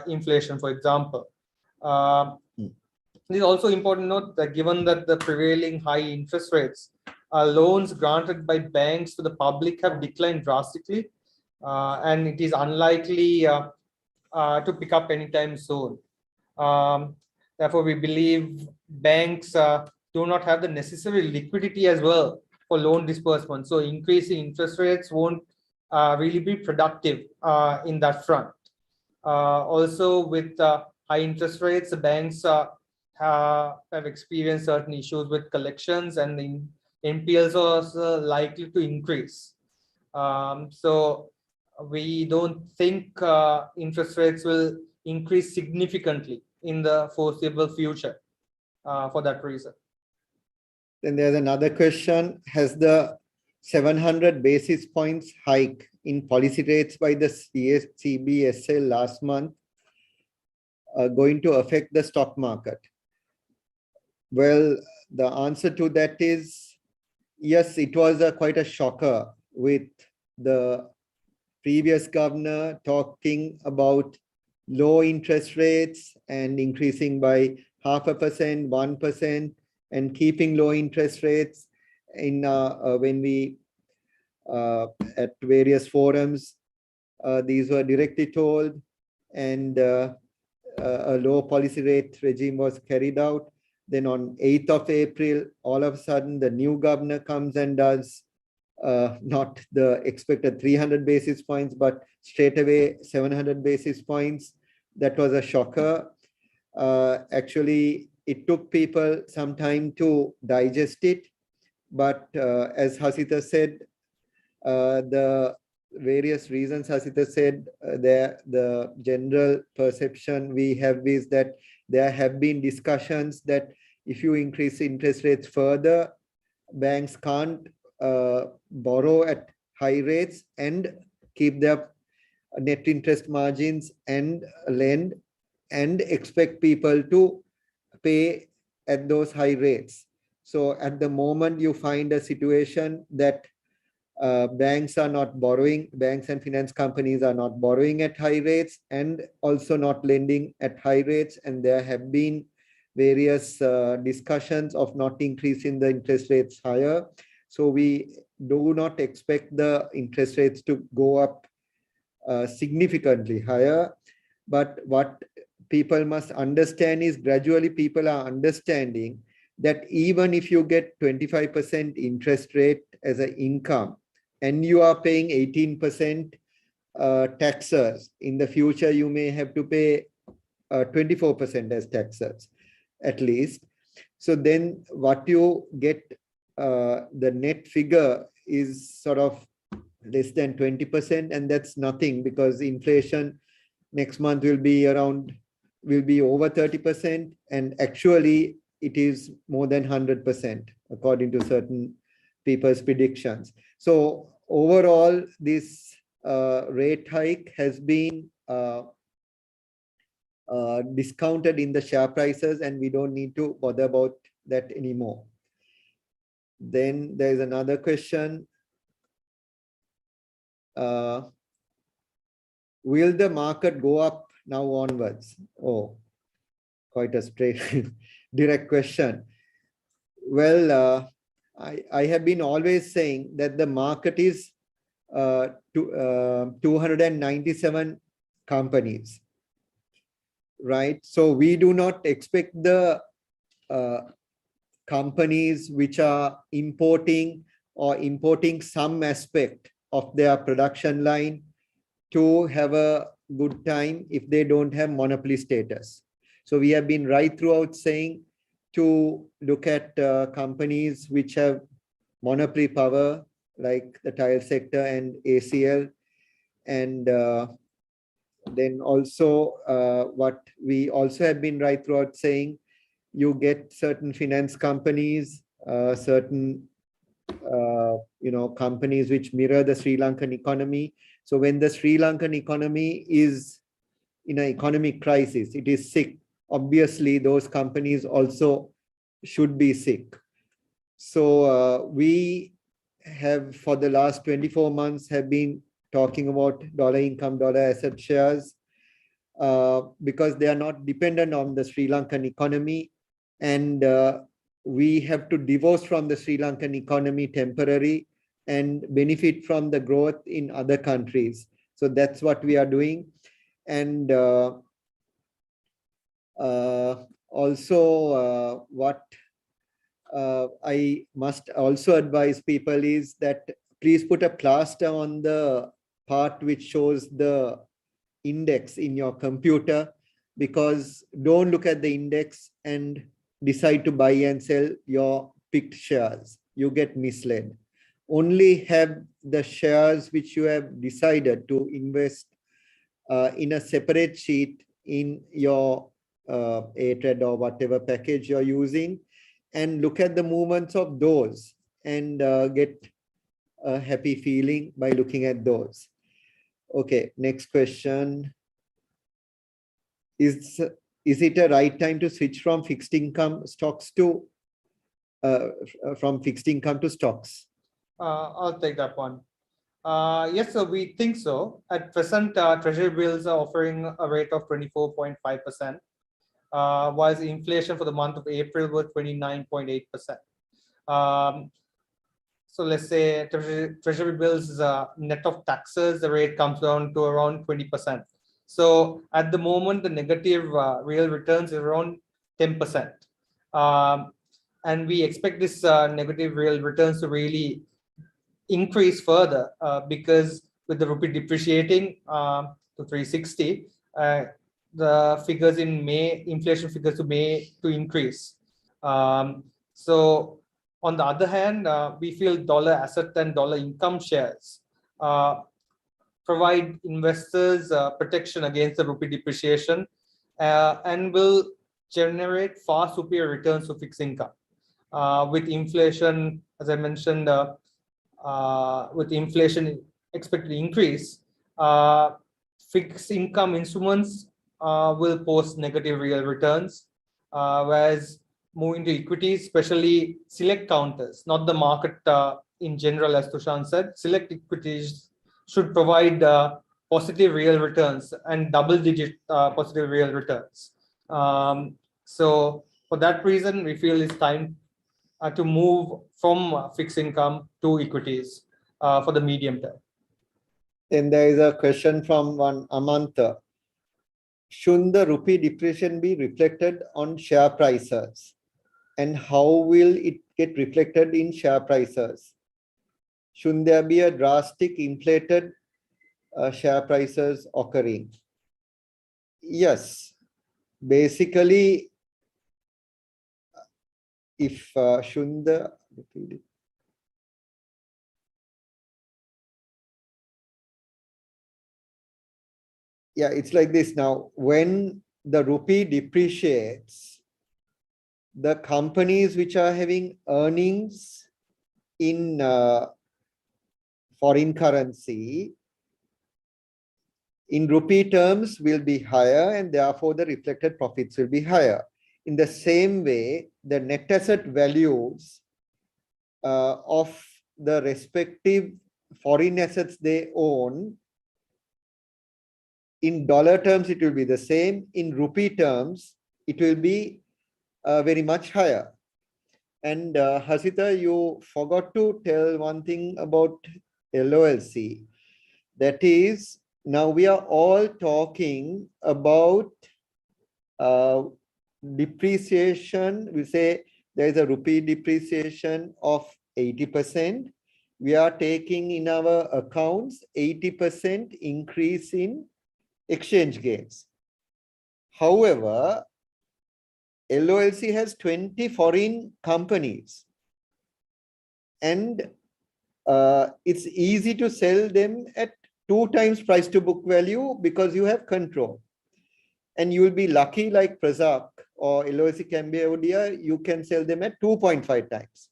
inflation, for example. It is also important to note that given that the prevailing high interest rates, loans granted by banks to the public have declined drastically, and it is unlikely to pick up anytime soon. Therefore, we believe banks do not have the necessary liquidity as well for loan disbursement. So increasing interest rates won't really be productive in that front. Also, with high interest rates, the banks have experienced certain issues with collections, and the NPLs are also likely to increase. So we don't think interest rates will increase significantly in the foreseeable future for that reason.
Then there's another question. Has the 700 basis points hike in policy rates by the CBSL last month going to affect the stock market? Well, the answer to that is yes, it was quite a shocker with the previous governor talking about low interest rates and increasing by 0.5%, 1%, and keeping low interest rates. In when we at various forums, these were directly told, and a low policy rate regime was carried out. Then on 8th of April, all of a sudden, the new governor comes and does not the expected 300 basis points, but straight away 700 basis points. That was a shocker. Actually, it took people some time to digest it. But as Hasita said, the various reasons Hasita said, the general perception we have is that there have been discussions that if you increase interest rates further, banks can't borrow at high rates and keep their net interest margins and lend and expect people to pay at those high rates. So at the moment, you find a situation that banks are not borrowing, banks and finance companies are not borrowing at high rates and also not lending at high rates. And there have been various discussions of not increasing the interest rates higher. So we do not expect the interest rates to go up significantly higher. But what people must understand is gradually people are understanding that even if you get 25% interest rate as an income and you are paying 18% taxes, in the future you may have to pay 24% as taxes at least. So then what you get, the net figure is sort of less than 20%, and that's nothing because inflation next month will be over 30%, and actually it is more than 100% according to certain people's predictions. So overall, this rate hike has been discounted in the share prices, and we don't need to bother about that anymore. Then there is another question. Will the market go up now onwards? Oh, quite a straight, direct question. Well, I have been always saying that the market is 297 companies, right? So we do not expect the companies which are importing some aspect of their production line to have a good time if they don't have monopoly status. So we have been right throughout saying to look at companies which have monopoly power, like the tile sector and ACL. And then also what we also have been right throughout saying, you get certain finance companies, certain companies which mirror the Sri Lankan economy. So when the Sri Lankan economy is in an economic crisis, it is sick. Obviously, those companies also should be sick. So we have, for the last 24 months, have been talking about dollar income, dollar asset shares, because they are not dependent on the Sri Lankan economy. And we have to divorce from the Sri Lankan economy temporarily and benefit from the growth in other countries. So that's what we are doing. And also what I must also advise people is that please put a plaster on the part which shows the index in your computer, because don't look at the index and decide to buy and sell your picked shares. You get misled. Only have the shares which you have decided to invest in a separate sheet in your A-Trade or whatever package you're using, and look at the movements of those and get a happy feeling by looking at those. Okay, next question. Is it a right time to switch from fixed income stocks to stocks?
I'll take that one. Yes, so we think so. At present, treasury bills are offering a rate of 24.5%, while the inflation for the month of April was 29.8%. So let's say treasury bills net of taxes, the rate comes down to around 20%. So at the moment, the negative real returns is around 10%. And we expect this negative real returns to really increase further because with the rupee depreciating to 360, the figures in May, inflation figures to May to increase. So on the other hand, we feel dollar asset and dollar income shares provide investors protection against the rupee depreciation and will generate far superior returns to fixed income. With inflation, as I mentioned, with inflation expected to increase, fixed income instruments will post negative real returns, whereas moving to equities, especially select counters, not the market in general, as Tushan said, select equities should provide positive real returns and double-digit positive real returns. So for that reason, we feel it's time to move from fixed income to equities for the medium term.
Then there is a question from one Amanta. Should the rupee depreciation be reflected on share prices? and how will it get reflected in share prices? Shouldn't there be a drastic inflated share prices occurring? Yes, basically, if shouldn't the it's like this now. When the rupee depreciates, the companies which are having earnings in foreign currency in rupee terms will be higher, and therefore the reflected profits will be higher. In the same way, the net asset values of the respective foreign assets they own, in dollar terms, it will be the same. In rupee terms, it will be very much higher. And Hasita, you forgot to tell one thing about LOLC. That is, now we are all talking about depreciation. We say there is a rupee depreciation of 80%. We are taking in our accounts 80% increase in exchange gains. However, LOLC has 20 foreign companies, and it's easy to sell them at 2 times price to book value because you have control. And you will be lucky, like Prazak or LOLC Cambodia, you can sell them at 2.5 times.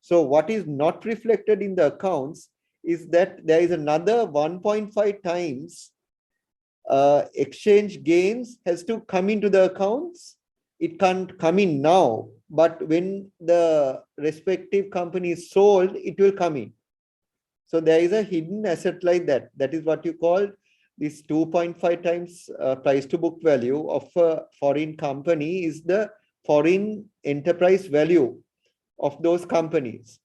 So what is not reflected in the accounts is that there is another 1.5 times exchange gains has to come into the accounts. It can't come in now, but when the respective company is sold, it will come in. So there is a hidden asset like that. That is what you call this 2.5 times price to book value of a foreign company is the foreign enterprise value of those companies.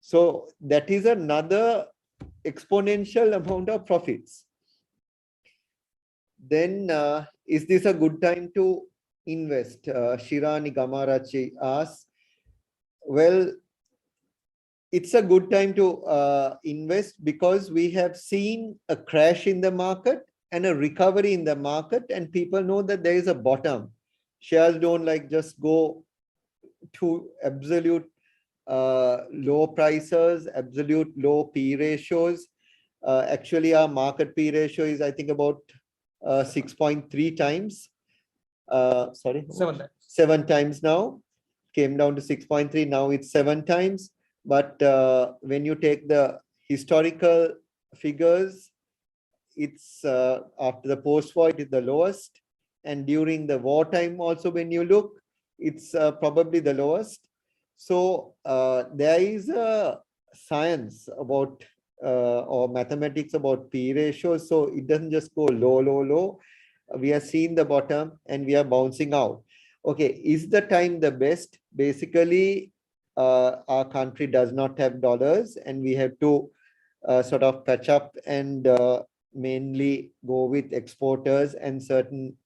So that is another exponential amount of profits. Then is this a good time to invest? Shirani Gamarachi asks, well, it's a good time to invest because we have seen a crash in the market and a recovery in the market, and people know that there is a bottom. Shares don't like just go to absolute low prices, absolute low P ratios. Actually, our market P ratio is, I think, about 6.3 times. Sorry,
7 times.
7 times now. Came down to 6.3. Now it's 7 times. But when you take the historical figures, it's after the post-war, it is the lowest. And during the wartime also, when you look, it's probably the lowest. So there is a science about or mathematics about P ratios. So it doesn't just go low, low, low. We are seeing the bottom and we are bouncing out. Okay, is the time the best? Basically, our country does not have dollars, and we have to sort of patch up and mainly go with exporters and certain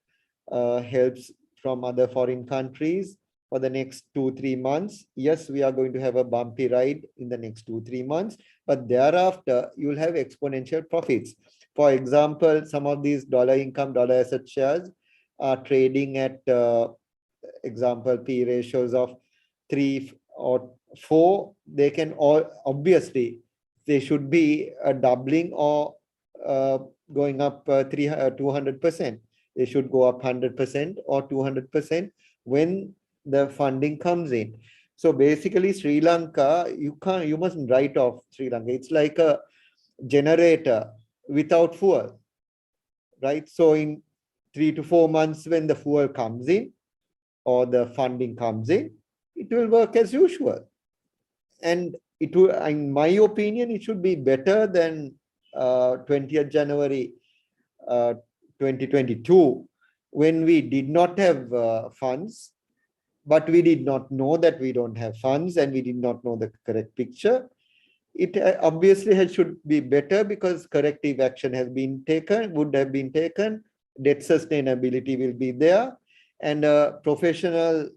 helps from other foreign countries for the next 2-3 months. Yes, we are going to have a bumpy ride in the next 2-3 months, but thereafter you'll have exponential profits. For example, some of these dollar income, dollar asset shares are trading at example P ratios of 3 or 4. They can all obviously they should be a doubling or going up 200%. They should go up 100% or 200% when the funding comes in. So basically, Sri Lanka, you mustn't write off Sri Lanka. It's like a generator without fuel, right? So in 3 to 4 months, when the fuel comes in or the funding comes in, it will work as usual. And it will, in my opinion, it should be better than 20th January 2022, when we did not have funds, but we did not know that we don't have funds and we did not know the correct picture. It obviously should be better because corrective action has been taken, would have been taken, debt sustainability will be there, and professional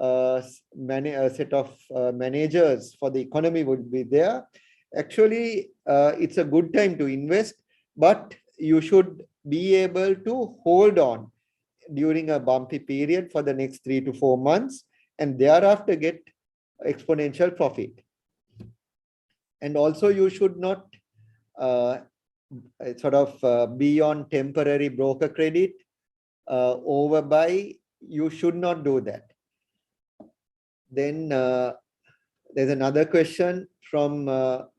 set of managers for the economy would be there. Actually, it's a good time to invest, but you should be able to hold on during a bumpy period for the next 3 to 4 months, and thereafter get exponential profit. And also you should not be on temporary broker credit, overbuy. You should not do that. Then there's another question from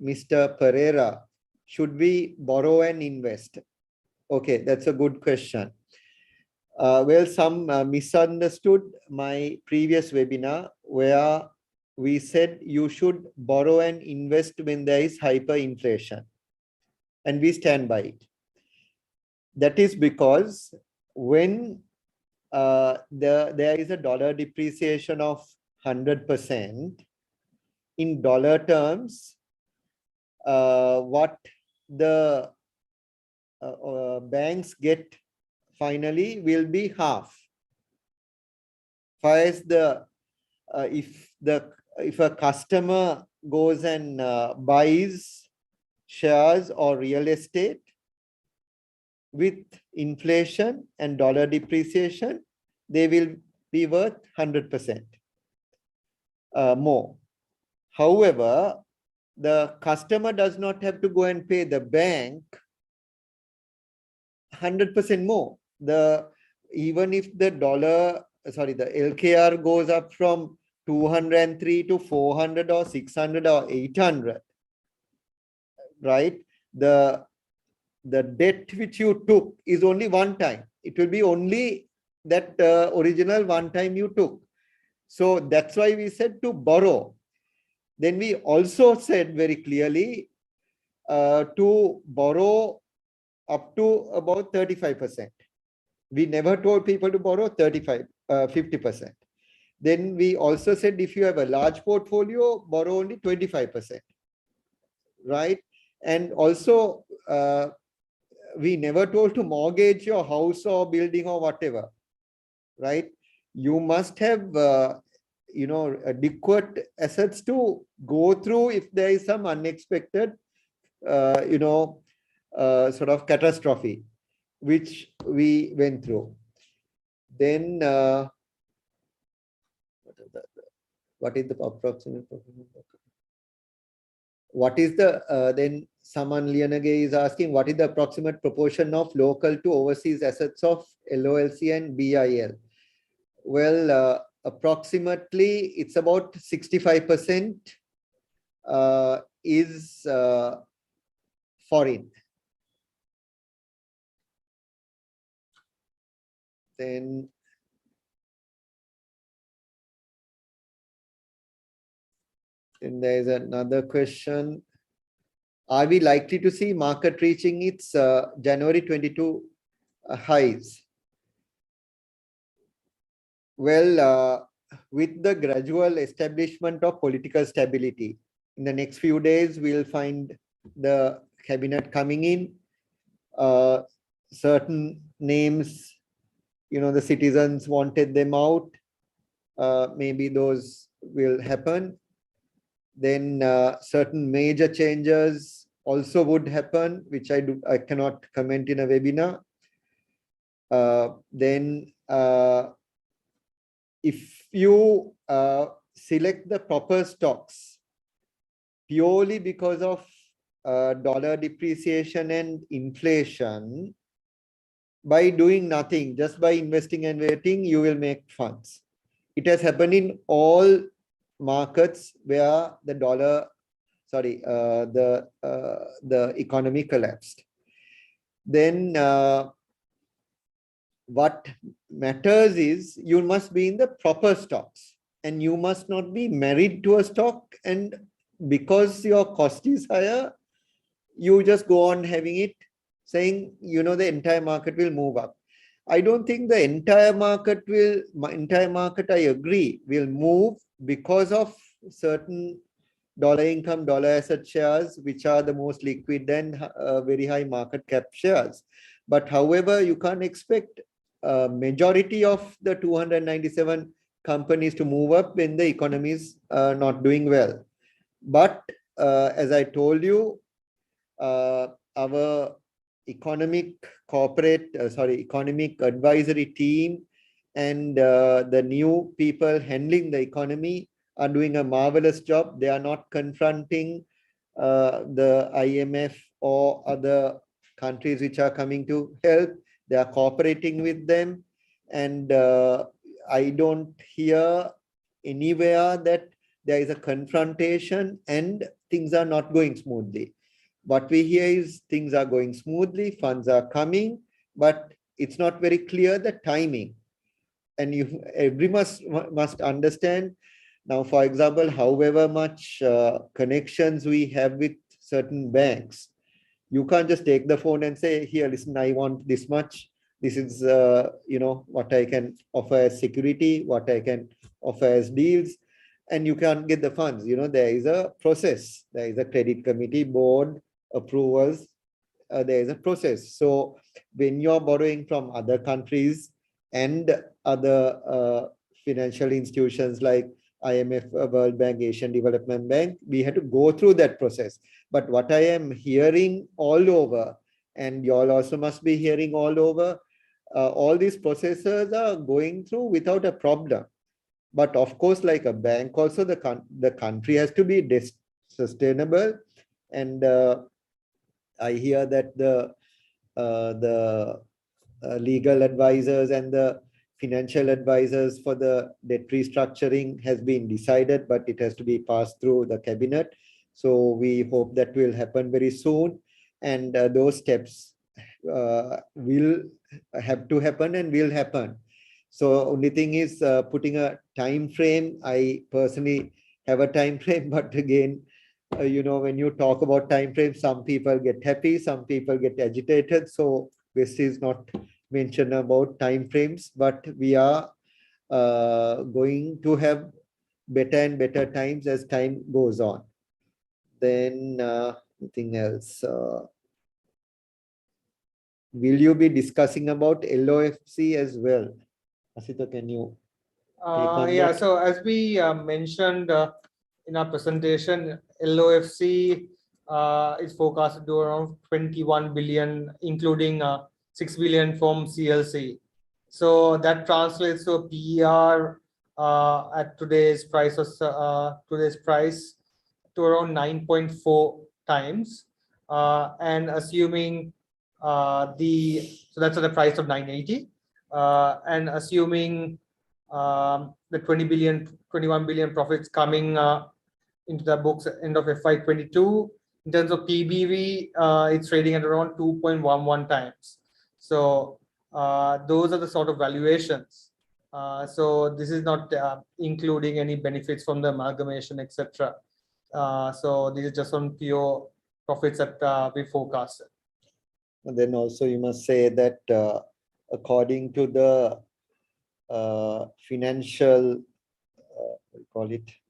Mr. Pereira. Should we borrow and invest? Okay, that's a good question. Well, some misunderstood my previous webinar where we said you should borrow and invest when there is hyperinflation, and we stand by it. That is because when there is a dollar depreciation of 100%, in dollar terms, what the banks get finally will be half. First, if a customer goes and buys shares or real estate with inflation and dollar depreciation, they will be worth 100% more. However, the customer does not have to go and pay the bank 100% more. Even if the LKR goes up from 203 to 400 or 600 or 800, right? The debt which you took is only one time. It will be only that original one time you took. So that's why we said to borrow. Then we also said very clearly to borrow up to about 35%. We never told people to borrow 50%. Then we also said if you have a large portfolio, borrow only 25%, right? And also, we never told to mortgage your house or building or whatever, right? You must have, adequate assets to go through if there is some unexpected, catastrophe, which we went through. Then, what is the approximate? What is the, then Saman Lianage is asking, what is the approximate proportion of local to overseas assets of LOLC and BIL? Well, approximately it's about 65% is foreign. Then there is another question. Are we likely to see market reaching its January 22 highs? Well, with the gradual establishment of political stability, in the next few days, we'll find the cabinet coming in. Certain names, the citizens wanted them out. Maybe those will happen. Then certain major changes also would happen, which I cannot comment in a webinar. Then if you select the proper stocks purely because of dollar depreciation and inflation, by doing nothing, just by investing and waiting, you will make funds. It has happened in all markets where the the economy collapsed. Then what matters is you must be in the proper stocks, and you must not be married to a stock, and because your cost is higher, you just go on having it, saying the entire market will move up. I don't think the entire market I agree, will move because of certain dollar income, dollar asset shares, which are the most liquid and very high market cap shares. But however, you can't expect a majority of the 297 companies to move up when the economy is not doing well. But as I told you, our economic advisory team and the new people handling the economy are doing a marvelous job. They are not confronting the IMF or other countries which are coming to help. They are cooperating with them. And I don't hear anywhere that there is a confrontation and things are not going smoothly. What we hear is things are going smoothly, funds are coming, but it's not very clear the timing. And every must understand now, for example, however much connections we have with certain banks, you can't just take the phone and say, here, listen, I want this much. This is, what I can offer as security, what I can offer as deals, and you can't get the funds. There is a process. There is a credit committee, board, approvals. There is a process. So when you're borrowing from other countries and other financial institutions like IMF, World Bank, Asian Development Bank, we had to go through that process. But what I am hearing all over, and you all also must be hearing all over, all these processes are going through without a problem. But of course, like a bank, also the country has to be sustainable. And I hear that the legal advisors and the financial advisors for the debt restructuring has been decided, but it has to be passed through the cabinet. So we hope that will happen very soon. And those steps will have to happen and will happen. So only thing is putting a time frame. I personally have a time frame, but again, when you talk about time frame, some people get happy, some people get agitated. So this is not mentioned about time frames, but we are going to have better and better times as time goes on. Then anything else? Will you be discussing about LOFC as well? Asita, can you take on
Yeah,
that?
so as we mentioned in our presentation, LOFC is forecasted to around 21 billion, including 6 billion from CLC. So that translates to a PER at today's price to around 9.4 times, and assuming so that's at the price of 980, and assuming the 21 billion profits coming into the books end of FY22. In terms of PBV, it's trading at around 2.11 times. So those are the sort of valuations. So this is not including any benefits from the amalgamation, etc. So this is just on pure profits that we forecasted.
And then also you must say that according to the financial,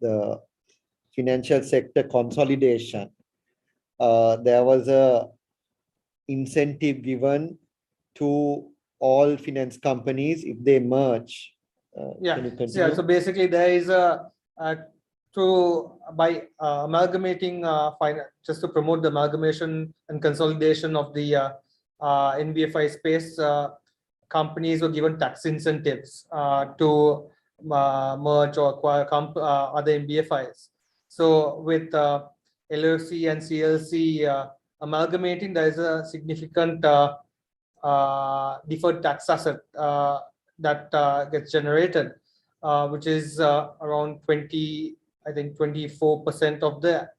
the financial sector consolidation, there was a incentive given to all finance companies if they merge.
So basically there is by amalgamating just to promote the amalgamation and consolidation of the NBFI space, companies were given tax incentives to merge or acquire other NBFIs. So with LOC and CLC amalgamating, there is a significant deferred tax asset that gets generated, which is around 24% of the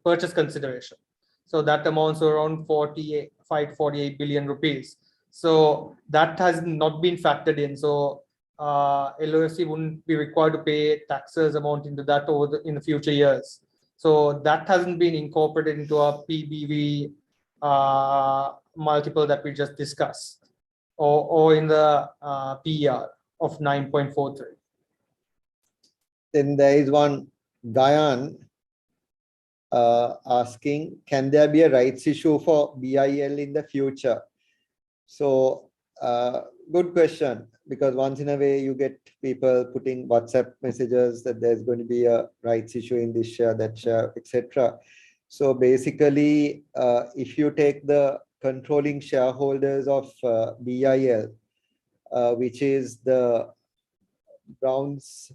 purchase consideration. So that amounts to around 48 billion rupees. So that has not been factored in. So LOFC wouldn't be required to pay taxes amounting to that in the future years. So that hasn't been incorporated into our PBV multiple that we just discussed, or in the PER of 9.43.
Then there is one Gayan asking, can there be a rights issue for BIL in the future? So good question, because once in a way you get people putting WhatsApp messages that there's going to be a rights issue in this share, that share, etc. So basically, if you take the controlling shareholders of BIL, which is the Brown's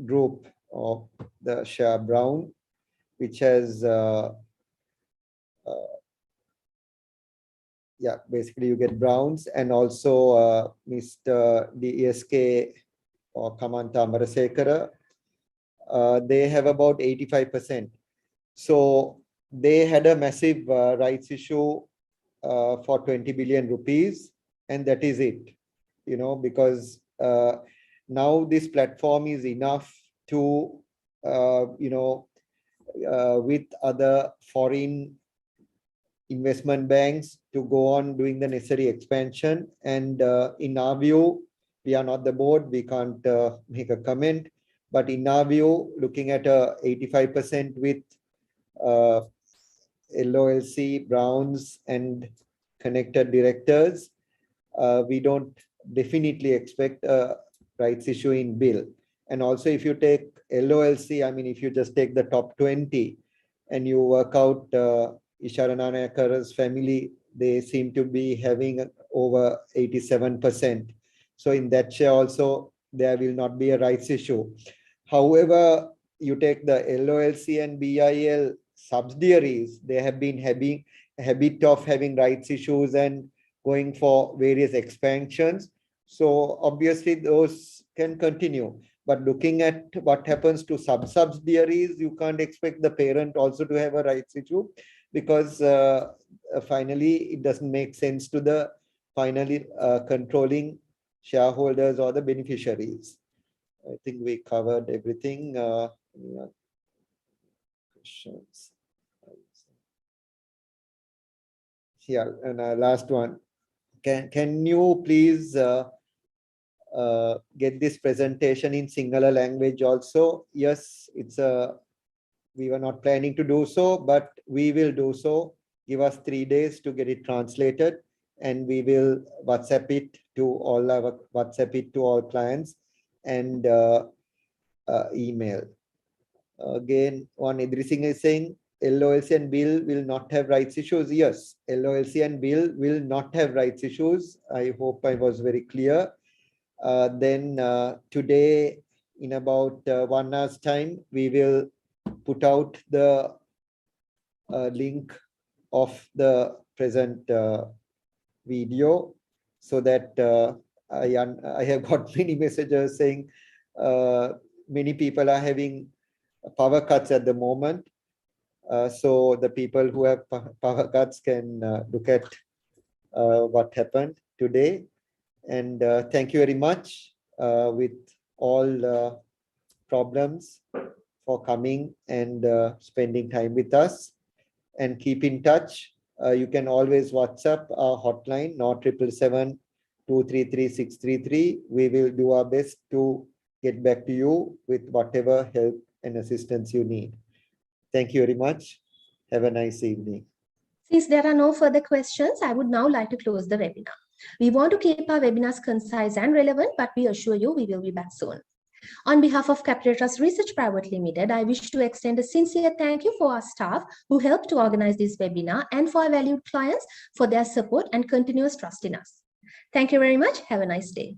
group of the share Brown, which has yeah, basically you get Browns, and also Mr. DSK or Kamanta Amarasekara, they have about 85%. So they had a massive rights issue for 20 billion rupees, and that is it, you know, because now this platform is enough to, you know, with other foreign investment banks to go on doing the necessary expansion. And in our view, we are not the board, we can't make a comment, but in our view, looking at 85% with LOLC, Browns and connected directors, we don't definitely expect a rights issue in bill. And also if you take LOLC, I mean, if you just take the top 20 and you work out Isharananayakara's family, they seem to be having over 87%. So in that share also, there will not be a rights issue. However, you take the LOLC and BIL subsidiaries, they have been having a habit of having rights issues and going for various expansions. So obviously those can continue. But looking at what happens to subsidiaries, you can't expect the parent also to have a rights issue, because finally it doesn't make sense to the finally controlling shareholders or the beneficiaries. I think we covered everything. Questions? Yeah, and last one. Can you please get this presentation in Sinhala language also? Yes, it's a. We were not planning to do so, but we will do so. Give us 3 days to get it translated, and we will WhatsApp it to all clients and email. Again, one Idrising is saying LOLC and bill will not have rights issues. Yes, LOLC and bill will not have rights issues. I hope I was very clear. Then today, in about 1 hour's time, we will put out the link of the present video, so that I have got many messages saying many people are having power cuts at the moment. So the people who have power cuts can look at what happened today. And thank you very much with all problems for coming and spending time with us, and keep in touch. You can always WhatsApp our hotline, 0777 233 633. We will do our best to get back to you with whatever help and assistance you need. Thank you very much. Have a nice evening.
Since there are no further questions, I would now like to close the webinar. We want to keep our webinars concise and relevant, but we assure you we will be back soon. On behalf of Capital Trust Research Private Limited, I wish to extend a sincere thank you for our staff who helped to organize this webinar, and for our valued clients for their support and continuous trust in us. Thank you very much. Have a nice day.